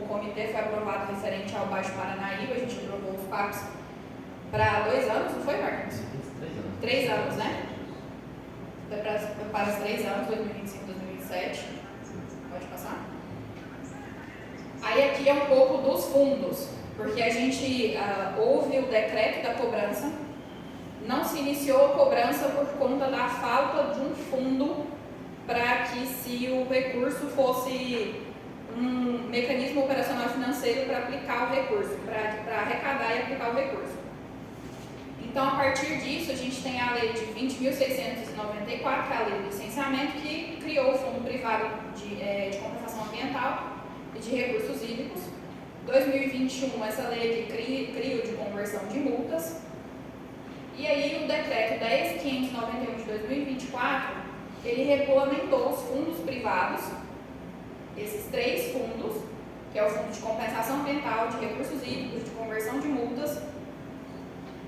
comitê foi aprovado referente ao Baixo Paranaíba, a gente aprovou os PAPs para 2 anos, não foi, Marcos? 3 anos, né? Foi para os 3 anos, 2025 e 2027. Pode passar? Aí aqui é um pouco dos fundos, porque a gente houve o decreto da cobrança. Não se iniciou a cobrança por conta da falta de um fundo para que se o recurso fosse um mecanismo operacional financeiro para aplicar o recurso, para arrecadar e aplicar o recurso. Então, a partir disso, a gente tem a lei de 20.694, que é a lei do licenciamento, que criou o Fundo Privado de Compensação Ambiental e de Recursos Hídricos. 2021, essa lei que cria o de conversão de multas. E aí, o decreto 10.591 de 2024, ele regulamentou os fundos privados, esses 3 fundos, que é o Fundo de Compensação Ambiental, de Recursos Hídricos, de Conversão de Multas,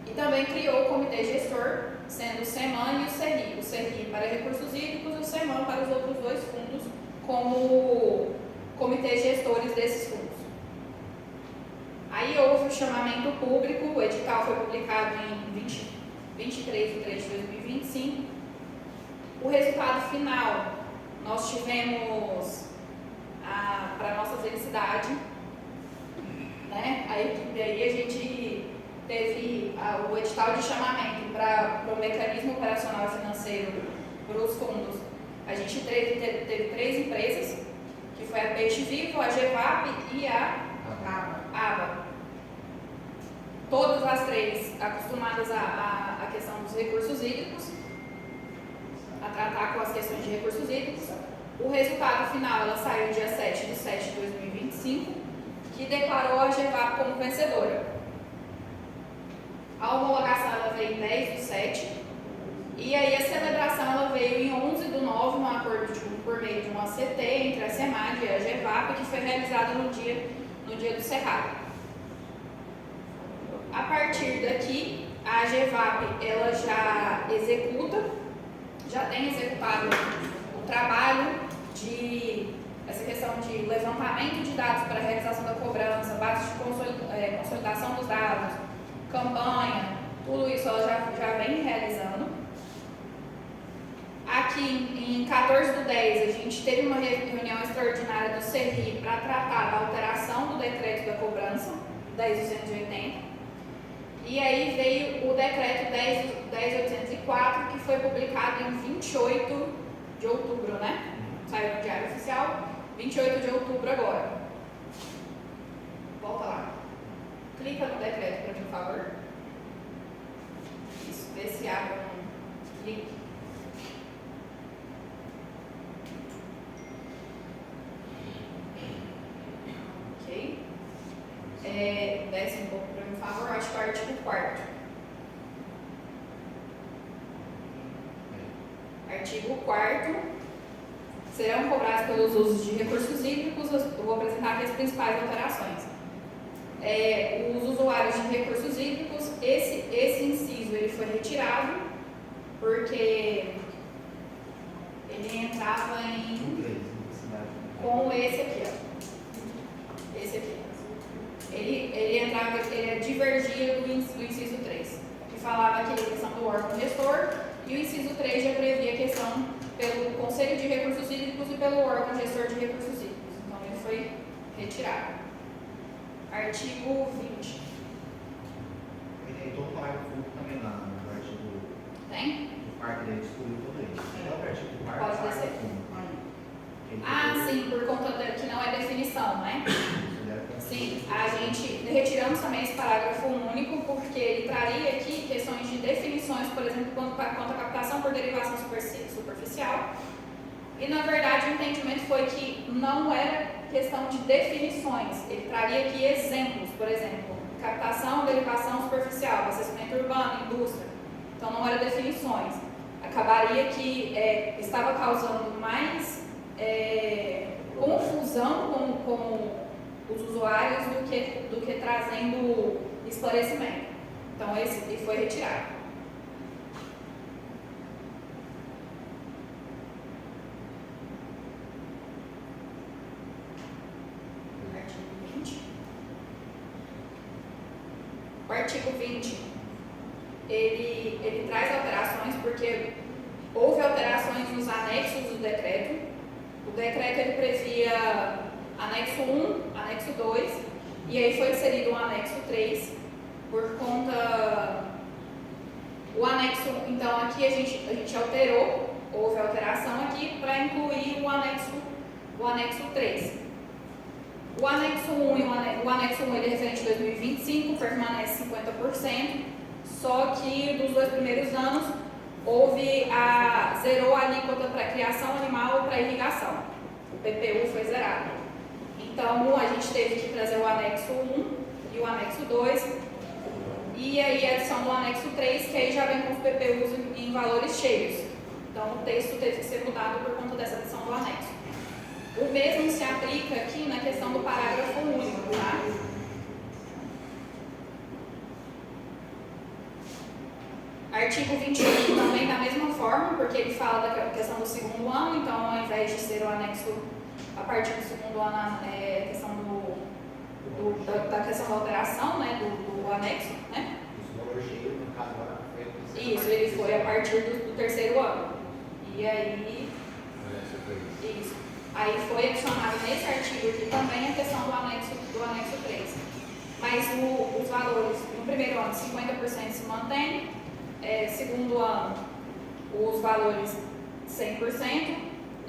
e também criou o Comitê Gestor, sendo o SEMAN e o CERRI. O CERRI para Recursos Hídricos e o SEMAN para os outros 2 fundos, como comitês gestores desses fundos. Aí houve o chamamento público, o edital foi publicado em 23 de 3 de 2025. O resultado final, nós tivemos, para nossa felicidade, né? Aí a gente teve o edital de chamamento para o mecanismo operacional e financeiro para os fundos. A gente teve 3 empresas, que foi a Peixe Vivo, a GEVAP e a ABA. Todas as 3 acostumadas à questão dos recursos hídricos, a tratar com as questões de recursos hídricos. O resultado final, ela saiu dia 7 de 7 de 2025, que declarou a GEVAP como vencedora. A homologação ela veio em 10 de 7, e aí a celebração ela veio em 11 de 9, num acordo por meio de uma CT entre a SEMAD e a GEVAP, que foi realizada no dia do Cerrado. A partir daqui, a GEVAP ela já tem executado o trabalho essa questão de levantamento de dados para a realização da cobrança, base de consolidação dos dados, campanha, tudo isso ela já vem realizando. Aqui em 14 de 10, a gente teve uma reunião extraordinária do CERRI para tratar da alteração do decreto da cobrança, 10.280. E aí veio o decreto 10.804, que foi publicado em 28 de outubro, né? Saiu no Diário Oficial, 28 de outubro agora. Volta lá. Clica no decreto para mim, por favor. Isso, vê se abre um link. Ok. Desce um pouco para mim, por favor. Acho que é o artigo 4º. Artigo 4º. Serão cobrados pelos usos de recursos hídricos. Eu vou apresentar aqui as principais alterações. Os usuários de recursos hídricos, esse inciso ele foi retirado, porque ele entrava com esse aqui, ó. Esse aqui. Ele divergia do inciso 3, que falava aqui a questão do órgão gestor, e o inciso 3 já previa a questão pelo Conselho de Recursos Hídricos e pelo órgão gestor de recursos hídricos. Então ele foi retirado. Artigo 20. Tem todo o parágrafo também lá no artigo. Tem? O quarto dele excluiu todo ele. É o artigo 4º. Pode descer. Sim, por conta que não é definição, né? Sim, a gente retiramos também esse parágrafo único, porque ele traria aqui questões de definições, por exemplo, quanto à captação por derivação superficial. E, na verdade, o entendimento foi que não era questão de definições. Ele traria aqui exemplos, por exemplo, captação, derivação superficial, abastecimento urbano, indústria. Então, não era definições. Acabaria que estava causando mais confusão com os usuários do que trazendo esclarecimento. Então, esse foi retirado. O artigo 20, ele traz alterações porque houve alterações nos anexos do decreto. O decreto ele previa anexo 1, anexo 2, e aí foi inserido o anexo 3, por conta... O anexo, então aqui a gente alterou houve alteração aqui para incluir o anexo 3. O anexo 1 ele é referente a 2025, permanece 50%, só que dos 2 primeiros anos zerou a alíquota para criação animal e para irrigação. O PPU foi zerado. Então a gente teve que trazer o anexo 1 e o anexo 2, e aí a adição do anexo 3, que aí já vem com os PPUs em valores cheios. Então o texto teve que ser mudado por conta dessa adição do anexo. O mesmo se aplica aqui na questão do parágrafo único, tá? Artigo 21 também da mesma forma, porque ele fala da questão do segundo ano, então ao invés de ser o anexo a partir do segundo ano, a questão da questão da alteração, né, do anexo, né? Isso, ele foi a partir do terceiro ano. E aí, isso. Aí foi adicionado nesse artigo aqui também a questão do anexo 3. Mas os valores, no primeiro ano, 50% se mantém, segundo ano, os valores 100%,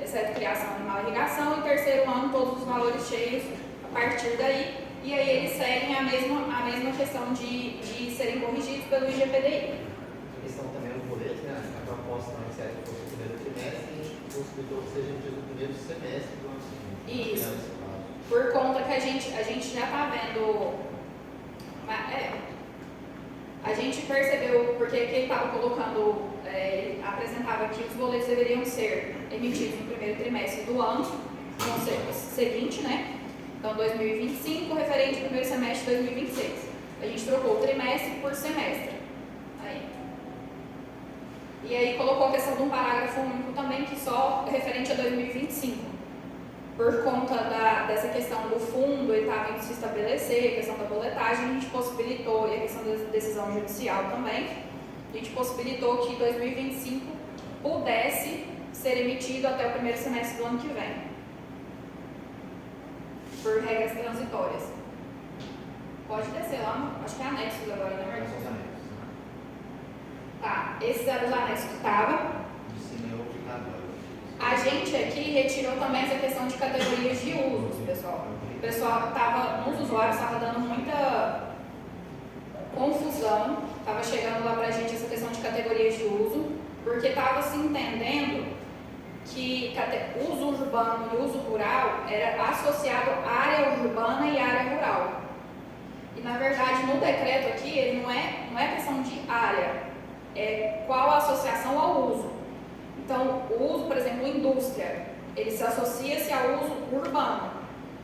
exceto criação animal e irrigação, e terceiro ano, todos os valores cheios a partir daí. E aí eles seguem a mesma questão de serem corrigidos pelo IGPDI. A questão também do boleto, né? A proposta não é que fosse o primeiro trimestre, e o escritor seja emitido no primeiro semestre do ano seguinte. Isso. Por conta que a gente já está vendo. A gente percebeu, porque aqui ele estava colocando, apresentava que os boletos deveriam ser emitidos no primeiro trimestre do ano seguinte, né? Então, 2025, referente ao primeiro semestre de 2026. A gente trocou o trimestre por semestre. E aí colocou a questão de um parágrafo único também, que só é referente a 2025. Por conta dessa questão do fundo e estava indo se estabelecer, a questão da boletagem, a gente possibilitou, e a questão da decisão judicial também, a gente possibilitou que 2025 pudesse ser emitido até o primeiro semestre do ano que vem, por regras transitórias. Pode descer lá, acho que é anexos agora, né, Marcos? Tá, esses eram os anexos que estavam. A gente aqui retirou também essa questão de categorias de usos, pessoal. O pessoal nos usuários estava dando muita confusão, estava chegando lá pra gente essa questão de categorias de uso, porque estava se entendendo que uso urbano e uso rural era associado à área urbana e área rural. E na verdade no decreto aqui ele não é questão de área, é qual a associação ao uso. Então o uso, por exemplo, indústria, ele se associa-se ao uso urbano.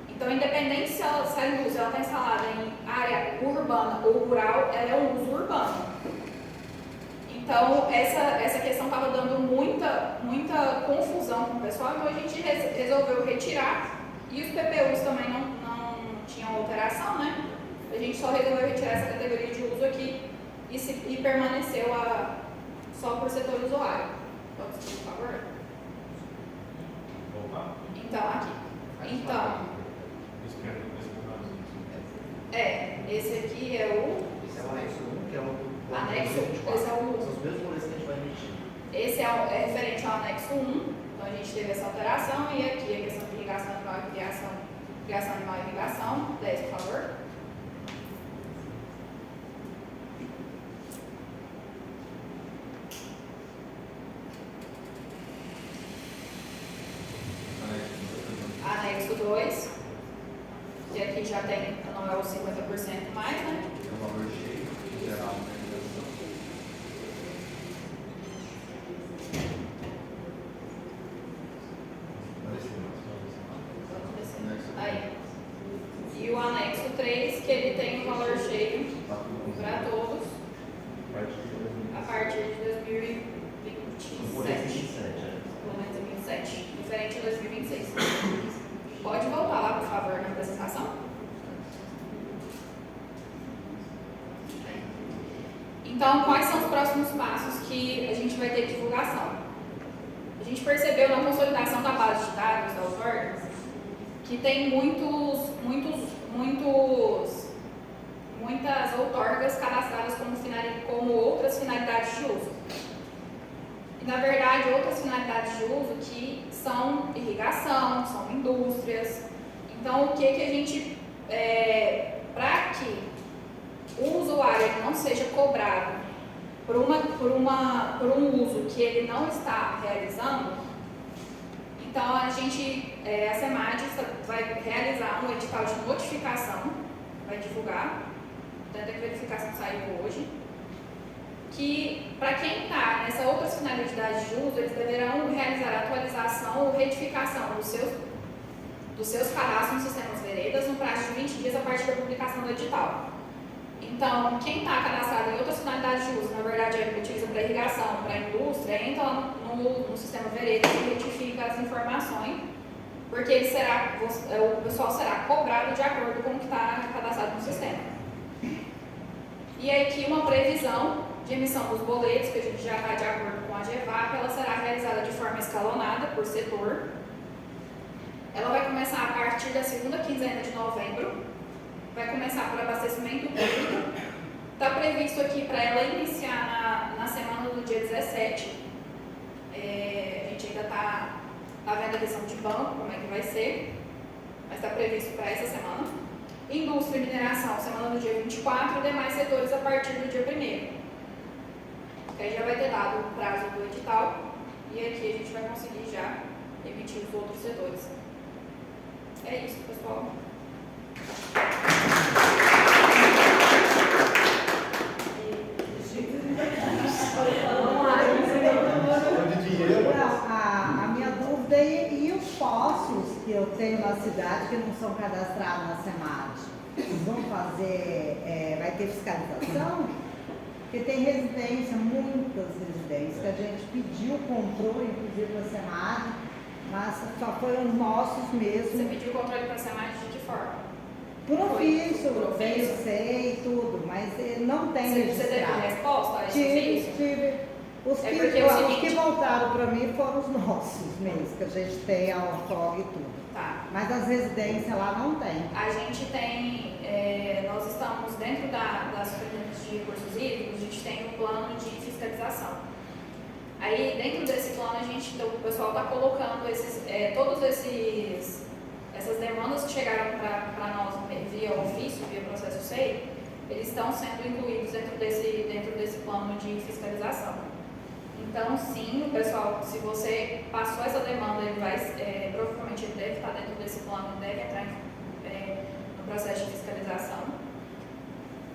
Então independente se a indústria está instalada em área urbana ou rural, ela é um uso urbano. Então, essa questão estava dando muita confusão com o pessoal, então a gente resolveu retirar, e os PPUs também não tinham alteração, né? A gente só resolveu retirar essa categoria de uso aqui e permaneceu só por setor usuário. Pode ser, por favor? Então, aqui. Então, esse aqui é o... Esse é o anexo 1, que é o... Anexo, esse é o... São os mesmos boletos que a gente vai emitir. Esse é referente ao anexo 1, então a gente teve essa alteração, e aqui a questão de irrigação animal e criação animal e irrigação. 10, por favor. Anexo 2, que aqui já tem, não é os 50% mais, né? É o valor cheio, geral, né? Aí. E o anexo 3, que ele tem um valor cheio para todos a partir de 2027. Pelo menos em 27, diferente de 2026. Pode voltar lá, por favor, na apresentação. Então, quais são os próximos passos que a gente vai ter divulgação? A gente percebeu na consolidação da base de dados das órgãos que tem muitas outorgas cadastradas como outras finalidades de uso. na verdade, outras finalidades de uso que são irrigação, são indústrias. Então, o que a gente, para que o usuário não seja cobrado por um uso que ele não está realizando, então a SEMAD vai realizar um edital de notificação, vai divulgar, tanto que a verificação saiu hoje, que para quem está nessas outras finalidades de uso, eles deverão realizar a atualização ou retificação dos seus cadastros nos sistemas veredas no prazo de 20 dias a partir da publicação do edital. Então, quem está cadastrado em outras finalidades de uso, na verdade, utiliza para irrigação, para indústria, entra no sistema veredas e retifica as informações, porque o pessoal será cobrado de acordo com o que está cadastrado no sistema. E aqui uma previsão de emissão dos boletos, que a gente já está de acordo com a GEVAP, ela será realizada de forma escalonada por setor. Ela vai começar a partir da segunda quinzena de novembro, vai começar por abastecimento público. Está previsto aqui para ela iniciar na semana do dia 17. A gente ainda está vendo a questão de banco, como é que vai ser, mas está previsto para essa semana. Indústria e mineração, semana do dia 24, e demais setores a partir do dia 1º. Aí já vai ter dado o prazo do edital, e aqui a gente vai conseguir já emitir os outros setores. É isso, pessoal. A minha dúvida e os postos que eu tenho na cidade que não são cadastrados na SEMAD, eles vão fazer, vai ter fiscalização? Porque tem residência, muitas residências, que a gente pediu controle, inclusive na SEMAD, mas só foi os nossos mesmo. Você pediu controle para a SEMAD de que forma? Por ofício, BC e tudo, mas não tem Você teve resposta a esse ofício? Tive. Os que voltaram para mim foram os nossos mesmo, que a gente tem a OFOG e tudo. Tá. Mas as residências lá não tem. A gente tem, nós estamos dentro da Superintendência de Recursos Hídricos, a gente tem um plano de fiscalização. Aí, dentro desse plano, o pessoal está colocando todas essas demandas que chegaram para nós via ofício, via processo SEI, eles estão sendo incluídos dentro desse plano de fiscalização. Então, sim, o pessoal, se você passou essa demanda, ele vai, provavelmente ele deve estar dentro desse plano, deve entrar no processo de fiscalização.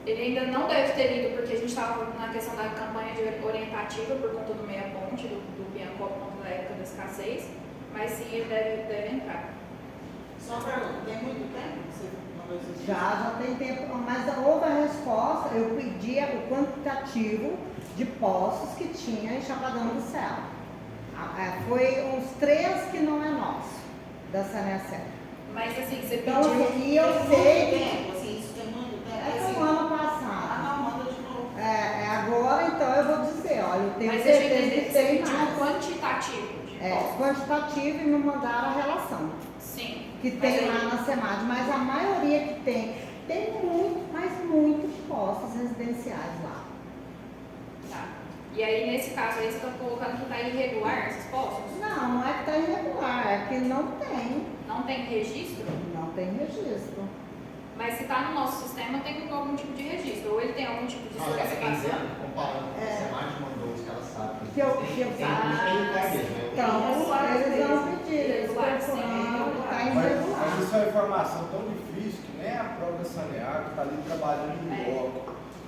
Ele ainda não deve ter ido, porque a gente estava na questão da campanha orientativa por conta do meia ponte, do Biancó, por conta da época da escassez, mas sim, ele deve entrar. Só uma pergunta, tem muito tempo que você mandou isso? Já tem tempo, mas houve a resposta, eu pedi o quantitativo de postos que tinha em Chapadão do Céu. Foi uns 3 que não é nosso, da Sanecel. Mas assim, você pediu... Então, e eu sei que... Tempo, assim, isso tem muito tempo. É no ano passado. Não, manda de novo. Agora, então, eu vou dizer, olha, eu tenho Mas certeza que você tem pediu mais. quantitativo de postos. Quantitativo e me mandaram a relação. Sim. Que tem lá na SEMAD, mas a maioria que tem muito, mas muitos postos residenciais lá. Tá. E aí, nesse caso aí, você está colocando que está irregular esses postos? Não é que está irregular, é que não tem. Não tem registro? Não tem registro. Mas se está no nosso sistema, tem algum tipo de registro, ou ele tem algum tipo de solicitação. Comparando com a SEMAD, mandou os que ela sabe. Que eu sabe. Então, eles não pediram, eles estão falando que está irregular. Mas isso é uma informação tão difícil que nem a própria Saneago está ali trabalhando em bloco.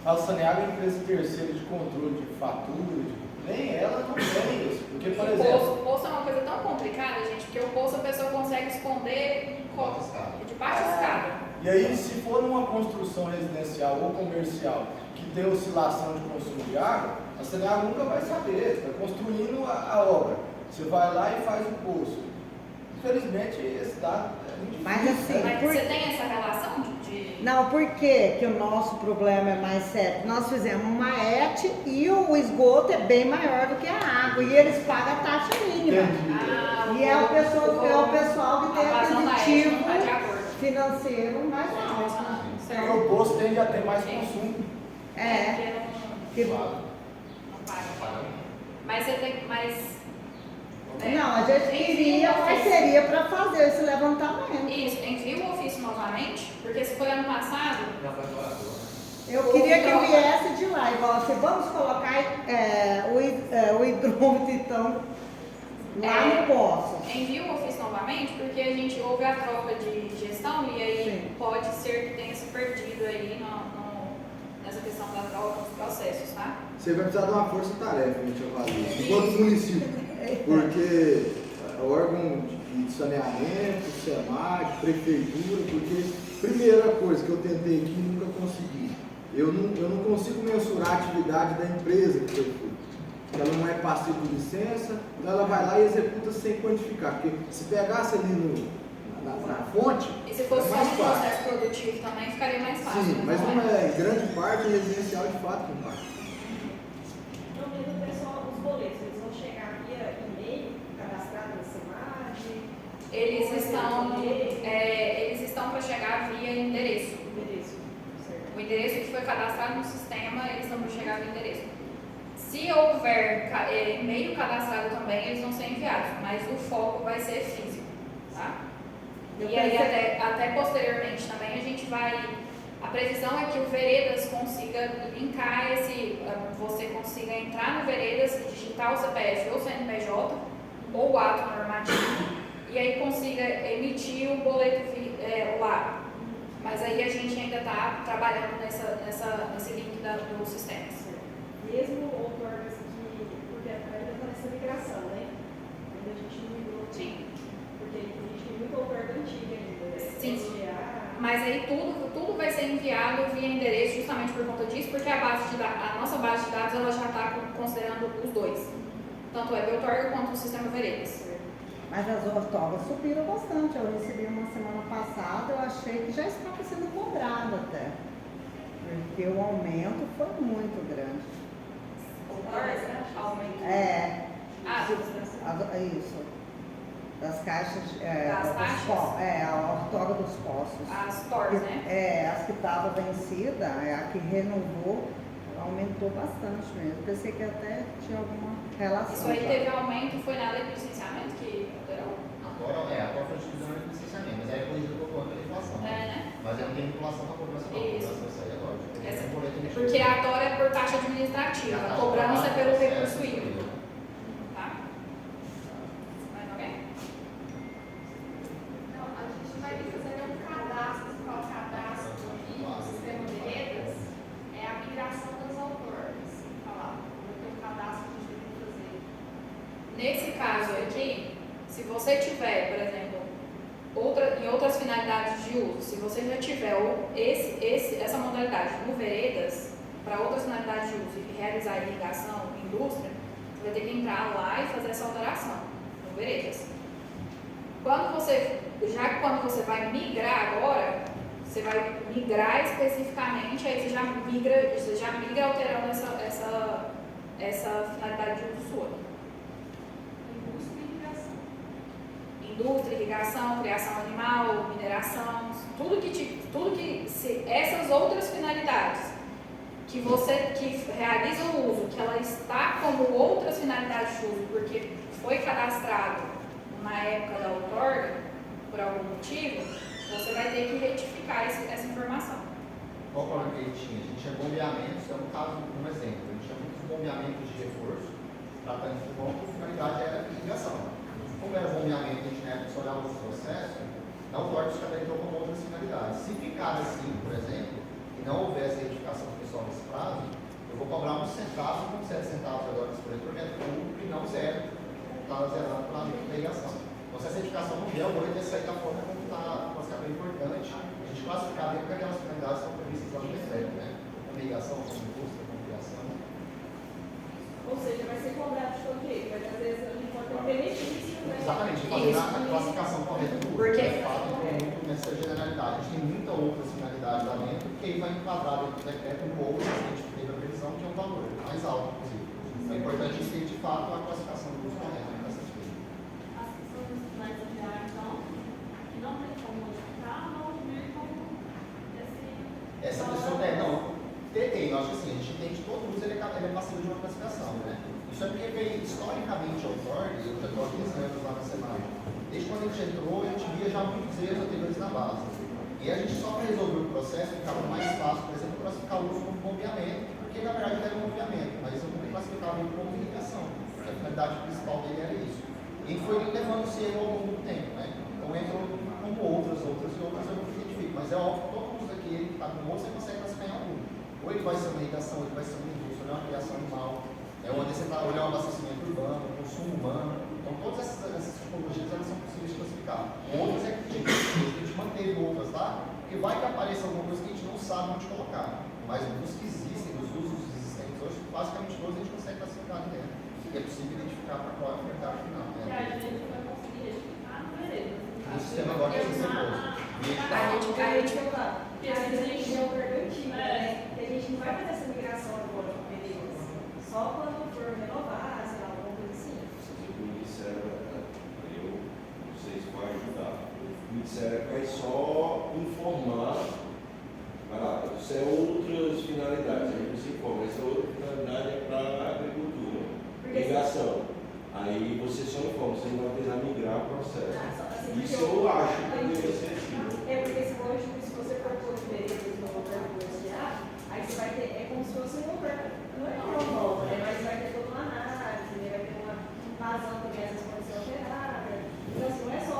A Saneago é uma empresa terceira de controle de fatura, nem ela não tem isso. Porque, por exemplo... O poço é uma coisa tão complicada, gente, porque o poço a pessoa consegue esconder de baixo escada. E aí, se for numa construção residencial ou comercial que tem oscilação de consumo de água, a Saneago nunca vai saber, está construindo a obra. Você vai lá e faz o poço. Infelizmente, esse dado é muito difícil. Mas assim, Mas você tem essa relação de... Não, por quê que o nosso problema é mais sério? Nós fizemos uma ET e o esgoto é bem maior do que a água. E eles pagam a taxa mínima. E é o pessoal que tem aquisitivo financeiro mais alto. Porque o poço tende a ter mais consumo. É. Não paga. Mas você tem. Mas, Não, a gente queria parceria para fazer esse levantamento. Isso, envia o ofício novamente, porque se foi ano passado, Já vai embora agora. Eu queria que viesse de lá, igual assim, vamos colocar o hidrômetro então lá no poço. envia o ofício novamente, porque a gente houve a troca de gestão e aí Sim. pode ser que tenha se perdido aí nessa questão da troca dos processos, tá? Você vai precisar de uma força-tarefa, a gente avalia, enquanto município, porque órgão de saneamento, SEMAC, prefeitura, porque primeira coisa que eu tentei aqui e nunca consegui, eu não consigo mensurar a atividade da empresa que foi feita. Ela não é passiva de licença, então ela vai lá e executa sem quantificar, porque se pegasse ali na fonte, E se fosse é só mais um fácil. processo produtivo também, ficaria mais fácil. Sim, mas não é, em grande parte, residencial de fato não vai. Não, mas o pessoal, os boletos, eles vão chegar via e-mail, cadastrado na SEMAD? Eles estão para chegar via endereço. Endereço, certo. O endereço que foi cadastrado no sistema, eles estão para chegar via endereço. Se houver e-mail cadastrado também, eles vão ser enviados, mas o foco vai ser físico, tá? E aí até posteriormente também a gente vai. A previsão é que o Veredas consiga linkar você consiga entrar no Veredas, digitar o CPF ou CNPJ ou o ato normativo e aí consiga emitir o boleto lá. Mas aí a gente ainda está trabalhando nesse link dos sistemas. Mesmo outorgas que, porque ainda está nessa migração, né? Ainda a gente não migrou. Sim. Porque a gente tem muita outorga antiga ainda, né? Sim. SGA. Mas aí tudo vai ser enviado via endereço justamente por conta disso, porque a nossa base de dados ela já está considerando os dois. Tanto o web outorga quanto o sistema Veredas. Mas as outorgas subiram bastante. Eu recebi uma semana passada, eu achei que já estava sendo cobrado até. Porque o aumento foi muito grande. Aumento. Isso. Das caixas. Das taxas? A outorga dos poços. As TORs, né? As que estavam vencidas, a que renovou, aumentou bastante mesmo. Pensei que até tinha alguma relação. Isso aí teve aumento, foi na lei de licenciamento que alterou. Agora foi instituição de licenciamento, mas aí é corrigida por conta da inflação. Né? Mas aí não tem vinculação com a cobrança não. Isso. A cobrança vai sair agora. Porque a TOR é por taxa administrativa, a cobrança é pelo recurso hídrico. Tá? Mais alguém? Então, a gente vai fazer um cadastro, qual cadastro aqui no sistema Veredas é a migração das outorgas. Falar, vai ter um cadastro que a gente tem que fazer. Nesse caso aqui, se você tiver, por exemplo, em outras finalidades de uso, se você já tiver essa modalidade no Veredas, para outras finalidades de uso e realizar irrigação, indústria, você vai ter que entrar lá e fazer essa alteração no Veredas. Quando você vai migrar agora, você vai migrar especificamente, aí você já migra alterando essa finalidade de uso sua. Indústria, irrigação, criação animal, mineração, tudo que essas outras finalidades que você realiza o uso, que ela está como outras finalidades de uso, porque foi cadastrado na época da outorga, por algum motivo, você vai ter que retificar essa informação. Qual o problema que ele tinha? A gente tinha bombeamentos, então no caso, um exemplo, a gente tinha muitos bombeamentos de reforço, tratando de futebol, a finalidade era irrigação. Como era bombeamento, a gente na época só olhava o processo, na outorga se entrou como outras finalidades. Se ficar assim, por exemplo, e não houver essa retificação do pessoal nesse prazo, eu vou cobrar uns centavos, como 7 centavos agora nesse projeto público e não zero, está zerado para a irrigação. Então, se essa retificação não vier, eu vou ter que sair da forma como está classificado importante. A gente classificar dentro daquelas finalidades que são previstas lá no decreto, né? Como irrigação, como indústria, como criação. Ou seja, vai ser cobrado de todo jeito, mas às vezes a gente pode ter um benefício, né? Exatamente, fazer a classificação correta do Porque de fato, nessa generalidade. A gente tem muita outras finalidades lá dentro, que aí vai enquadrar dentro do decreto no outro, a gente teve a previsão que é um valor mais alto, inclusive. É importante ter de fato a classificação do custo correto dessas coisas. As pessoas mais ampliar, então, que não tem como modificar, não vir com Essa pessoa tem, não. Tem, eu acho que assim, a gente entende que todo uso ele é passivo de uma classificação, né? Isso é porque veio historicamente ao Ford, eu já estou há 15 anos lá na Semana. Desde quando a gente entrou, a gente via já muitos erros anteriores na base. E a gente só para resolver o processo ficava mais fácil, por exemplo, classificar o uso como bombeamento, porque na verdade era um bombeamento, mas eu não classificava ele como irrigação, porque a finalidade principal dele era isso. E foi levando-se ele ao longo do tempo, né? Então entrou como outras eu não identifico, mas é óbvio que todo mundo daqui, ele está com outro, você consegue classificar em algum. Ou ele vai ser uma irrigação, ou ele vai ser uma indústria, ou uma criação animal, onde você está olhando o abastecimento urbano, o consumo humano. Então todas essas tipologias elas são possíveis de classificar. Outras é que a gente manteve outras lá, porque vai que apareça alguma coisa que a gente não sabe onde colocar. Mas dos que existem, dos usos existentes hoje, basicamente todos a gente consegue classificar ali dentro. E é possível identificar para qual é a finalidade final. Que a gente vai conseguir identificar no vereda. O sistema agora é esse depois. Porque a gente é o perguntinho, né? Que a gente não vai fazer essa migração agora para veredas. Só quando for renovar, sei lá, alguma coisa assim. O Ministério, eu não sei se vai ajudar. O Ministério vai só informar. Isso é outras finalidades, a gente se informa. Essa outra finalidade é para a agricultura, irrigação. Aí você só informa, você não vai precisar migrar o processo. Isso eu acho que deveria ser assim. É porque se você for pôr de veredas no comercial, aí você vai ter, é como se fosse não é uma volta, né? Mas vai ter toda uma análise, né? Vai ter uma vazão também, essas condições alteradas. Então, assim, não é só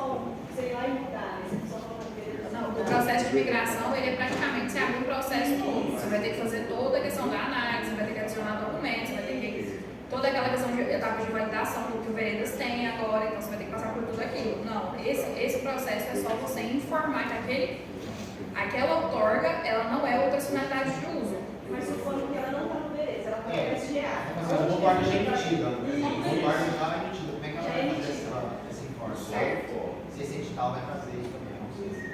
sei lá e mudar, né? Você só coloca veredas. Não, o processo de migração, ele é praticamente você abre um processo novo. Você vai ter que fazer toda a questão da análise, você vai ter que adicionar documentos, você vai ter que toda aquela questão de etapa de validação do que o veredas tem agora, então você vai ter que passar por tudo aquilo. Não, esse processo é só você informar que aquela outorga, ela não é outra finalidade de uso. Mas supondo que ela não está no veredas, ela está no SGA. Mas ela não guarda já emitida. Não guarda já emitida. Como é que ela vai fazer essa informação? Se esse edital vai fazer isso também, não sei se.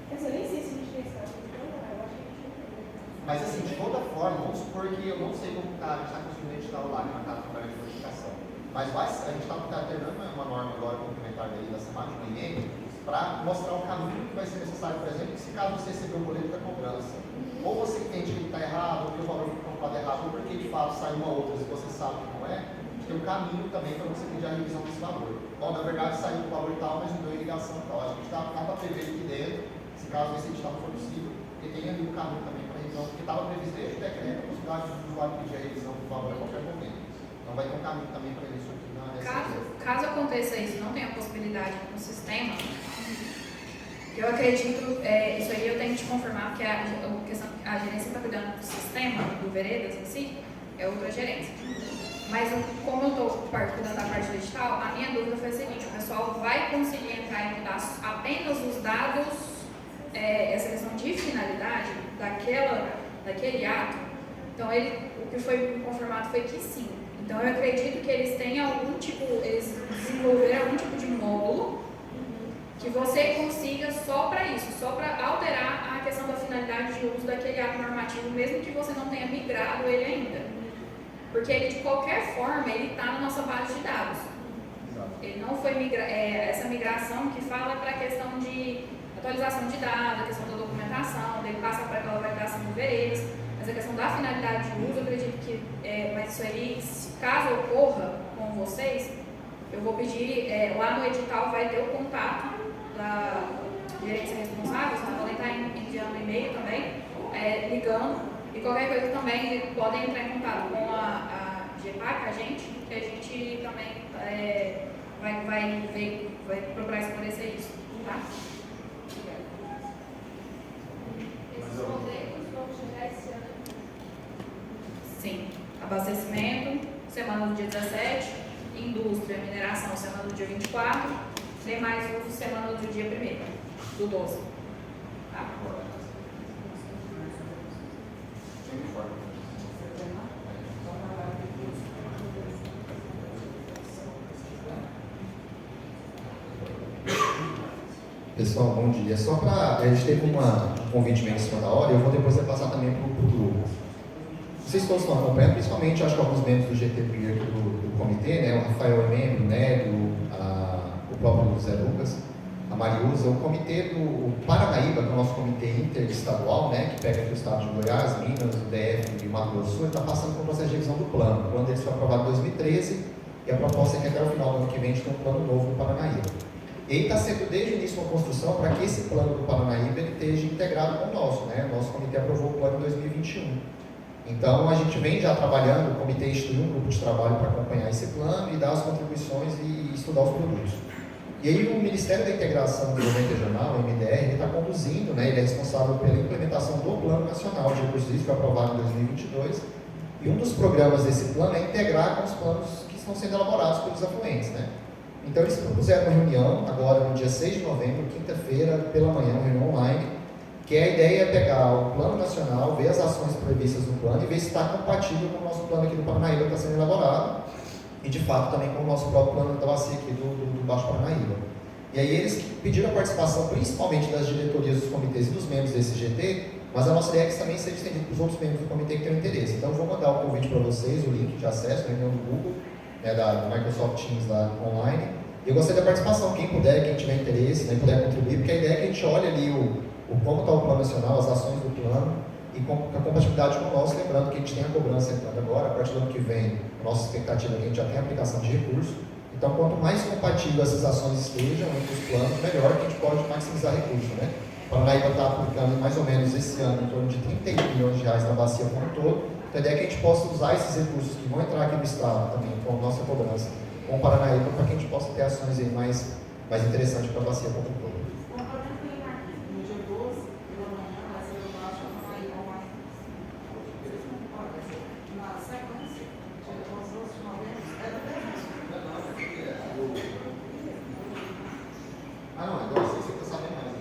Eu nem sei se a gente tem esse caso, eu acho que a gente não tem. Mas assim, de toda forma, vamos supor que eu não sei como a gente está construindo o edital lá, que é uma trabalho de modificação. Mas a gente está terminando uma norma agora complementar da SEMAD, no IEM, para mostrar o caminho que vai ser necessário, por exemplo, se caso você receber o boleto da cobrança, ou você entende que ele está errado, ou que o valor foi comprado errado, ou porque de fato sai uma outra, se você sabe que não é, tem um caminho também para você pedir a revisão desse valor. Bom, na verdade saiu o valor tal, mas não deu irrigação tal. A gente está para prever aqui dentro, se caso esse edital não for possível, porque tem ali um caminho também para revisão, porque estava previsto desde o decreto a possibilidade do usuário pedir a revisão do valor a qualquer momento. Então vai ter um caminho também para isso aqui na Caso aconteça isso, não tenha possibilidade no sistema, eu acredito, isso aí eu tenho que te confirmar, porque a gerência está cuidando do sistema, do veredas em si, é outra gerência. Mas como eu estou cuidando da parte digital, a minha dúvida foi a seguinte: o pessoal vai conseguir entrar e mudar apenas os dados, essa questão de finalidade daquele ato? Então o que foi confirmado foi que sim. Então eu acredito que eles desenvolveram algum tipo de módulo que você consiga só para isso, só para alterar a questão da finalidade de uso daquele ato normativo, mesmo que você não tenha migrado ele ainda. Porque ele, de qualquer forma, ele está na nossa base de dados. Ele não foi essa migração que fala para a questão de atualização de dados, a questão da documentação, dele passa para aquela validação do veredas, mas a questão da finalidade de uso, eu acredito que, mas isso aí, caso ocorra com vocês, eu vou pedir, lá no edital vai ter o contato da gerência responsável, vocês podem estar enviando e-mail também, ligando. E qualquer coisa também podem entrar em contato com a GEPAC, a gente, que a gente também vai procurar esclarecer isso, tá? Esses modelos vão chegar esse ano? Sim. Abastecimento, semana do dia 17, indústria, mineração, semana do dia 24, demais uso, semana do dia 1º, do 12. Tá? Pessoal, bom dia. Só para. A gente teve um convite meio em cima da hora, eu vou depois repassar também para o grupo. Vocês todos estão acompanhando, principalmente acho que alguns membros do GTP aqui do comitê, né? O Rafael é membro, o Nélio, o próprio Zé Lucas. a Mariusa, o comitê do Paranaíba, que é o nosso comitê interestadual, né, que pega aqui o estado de Goiás, Minas, o DF e Mato Grosso do Sul, está passando por um processo de revisão do plano. O plano deles foi aprovado em 2013 e a proposta é que até o final do ano que vem a gente tenha um plano novo no Paranaíba. E ele está sendo desde o início uma construção para que esse plano do Paranaíba ele esteja integrado com o nosso, né? O nosso comitê aprovou o plano em 2021. Então a gente vem já trabalhando, o comitê instituiu um grupo de trabalho para acompanhar esse plano e dar as contribuições e estudar os produtos. E aí o Ministério da Integração do Desenvolvimento Regional, o MDR, ele está conduzindo, né? Ele é responsável pela implementação do Plano Nacional de Recursos Hídricos, que foi aprovado em 2022. E um dos programas desse plano é integrar com os planos que estão sendo elaborados pelos afluentes, né? Então eles propuseram uma reunião, agora no dia 6 de novembro, quinta-feira, pela manhã, uma reunião online, que a ideia é pegar o Plano Nacional, ver as ações previstas no plano e ver se está compatível com o nosso plano aqui do Paranaíba que está sendo elaborado e, de fato, também com o nosso próprio plano da bacia aqui do Baixo Paranaíba. E aí eles pediram a participação principalmente das diretorias dos comitês e dos membros desse GT, mas a nossa ideia é que isso também seja estendido para os outros membros do comitê que tenham interesse. Então, eu vou mandar o convite para vocês, o link de acesso, a reunião do Google, né, da Microsoft Teams lá online. E eu gostaria da participação, quem puder, quem tiver interesse, né, puder contribuir, porque a ideia é que a gente olhe ali como está o plano nacional, as ações do plano, e com a compatibilidade com o nosso, lembrando que a gente tem a cobrança entrando agora, a partir do ano que vem, a nossa expectativa é que a gente já tenha aplicação de recursos. Então, quanto mais compatível essas ações estejam entre os planos, melhor que a gente pode maximizar recursos, né? O Paranaíba está aplicando mais ou menos esse ano em torno de 31 milhões de reais na bacia como um todo. Então, a ideia é que a gente possa usar esses recursos que vão entrar aqui no estado também, com a nossa cobrança, com o Paranaíba, para que a gente possa ter ações aí mais interessantes para a bacia como um todo. No dia 12, pela manhã, vai ser o Baixo Paranaíba online. Na sequência, dia 12 de novembro, é do Ah, não, agora você está sabendo mais.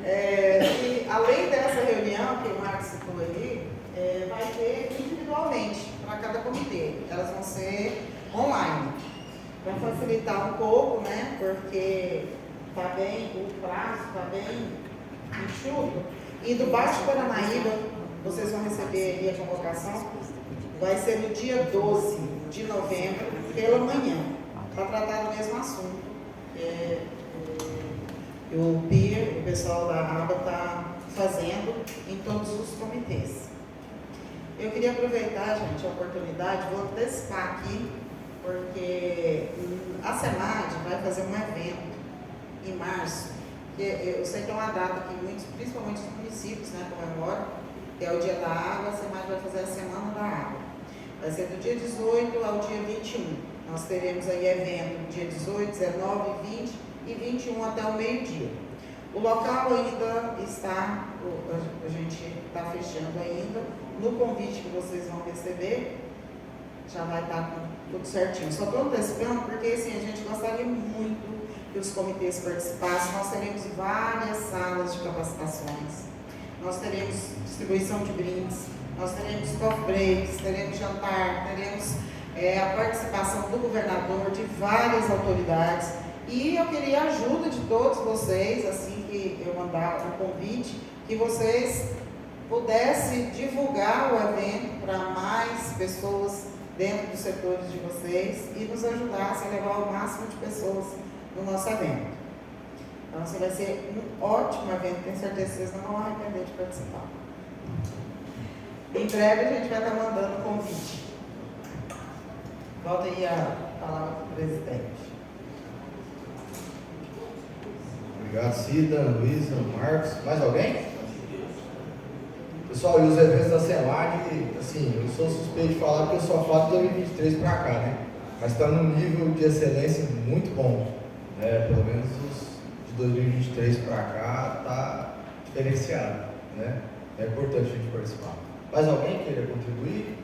E além dessa reunião que o Marcos citou ali, vai ter individualmente para cada comitê. Elas vão ser online, para facilitar um pouco, né? Porque o prazo está bem enxuto. E do Baixo Paranaíba, vocês vão receber ali a convocação, vai ser no dia 12 de novembro, pela manhã, para tratar do mesmo assunto. O PIR, o pessoal da ABA está fazendo em todos os comitês. Eu queria aproveitar, gente, a oportunidade, vou antecipar aqui, porque a SEMAD vai fazer um evento em março, que eu sei que é uma data que muitos, principalmente os municípios, né, comemoram, que é o Dia da Água. A SEMAD vai fazer a Semana da Água. Vai ser do dia 18 ao dia 21. Nós teremos aí evento dia 18, 19, 20 e 21 até o meio-dia. O local ainda está, a gente está fechando ainda, no convite que vocês vão receber, já vai estar tudo certinho. Só estou antecipando porque assim, a gente gostaria muito que os comitês participassem. Nós teremos várias salas de capacitações, nós teremos distribuição de brindes, nós teremos coffee breaks, teremos jantar, teremos a participação do governador, de várias autoridades. E eu queria a ajuda de todos vocês, assim que eu mandar o convite, que vocês pudessem divulgar o evento para mais pessoas dentro dos setores de vocês e nos ajudassem a levar o máximo de pessoas no nosso evento. Então, assim, vai ser um ótimo evento, tenho certeza que vocês não vão arrepender de participar. Em breve a gente vai estar mandando o convite. Volta aí a palavra para o presidente. Obrigado, Cida, Luísa, Marcos. Mais alguém? Pessoal, e os eventos da SEMAD, assim, eu sou suspeito de falar porque eu só falo de 2023 para cá, né? Mas está num nível de excelência muito bom, né? Pelo menos os de 2023 para cá está diferenciado, né? É importante a gente participar. Mais alguém queira contribuir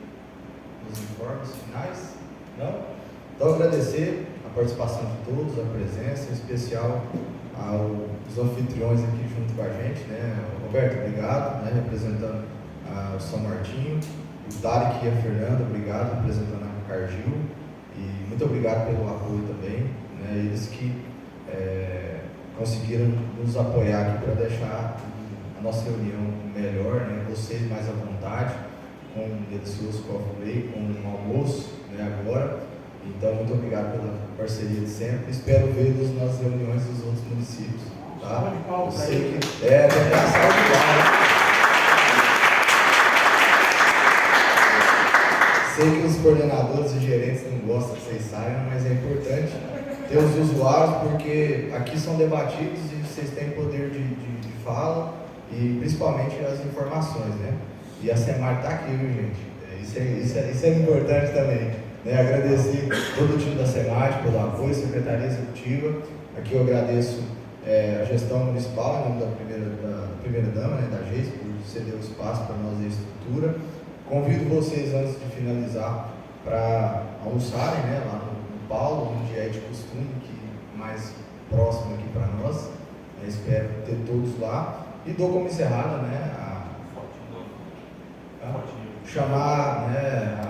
nos informes finais? Não? Então, agradecer a participação de todos, a presença, em especial aos anfitriões aqui junto com a gente, né? Roberto, obrigado, né? Representando o São Martinho, o Tarek e a Fernanda, obrigado, representando a Cargill, e muito obrigado pelo apoio também, né? Eles que conseguiram nos apoiar aqui para deixar a nossa reunião melhor, né? Vocês mais à vontade, com um delicioso coffee break, com um almoço, né? Agora, Então, muito obrigado pela parceria de sempre. Espero vê-los nas reuniões dos outros municípios. Tá? Eu sei que tem que dar salve de palmas. Sei que os coordenadores e gerentes não gostam que vocês saiam, mas é importante ter os usuários, porque aqui são debatidos e vocês têm poder de fala e principalmente as informações, né? E a SEMAR está aqui, viu, gente? Isso é importante também. Né? Agradecer todo o time da SEMAR pelo apoio, Secretaria Executiva. Aqui eu agradeço a gestão municipal, em nome da primeira-dama, né, da GEIS, por ceder o espaço para nós e a estrutura. Convido vocês, antes de finalizar, para almoçarem, né, lá no Paulo, onde é de costume, que mais próximo aqui para nós. Espero ter todos lá. E dou como encerrada, né, chamar, né,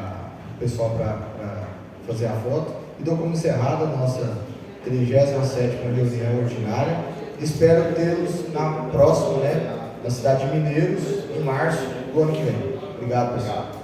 o pessoal para fazer a foto. E dou como encerrada a nossa 37ª reunião ordinária. Espero tê-los na próxima, né, na cidade de Mineiros, em março do ano que vem. Obrigado, pessoal.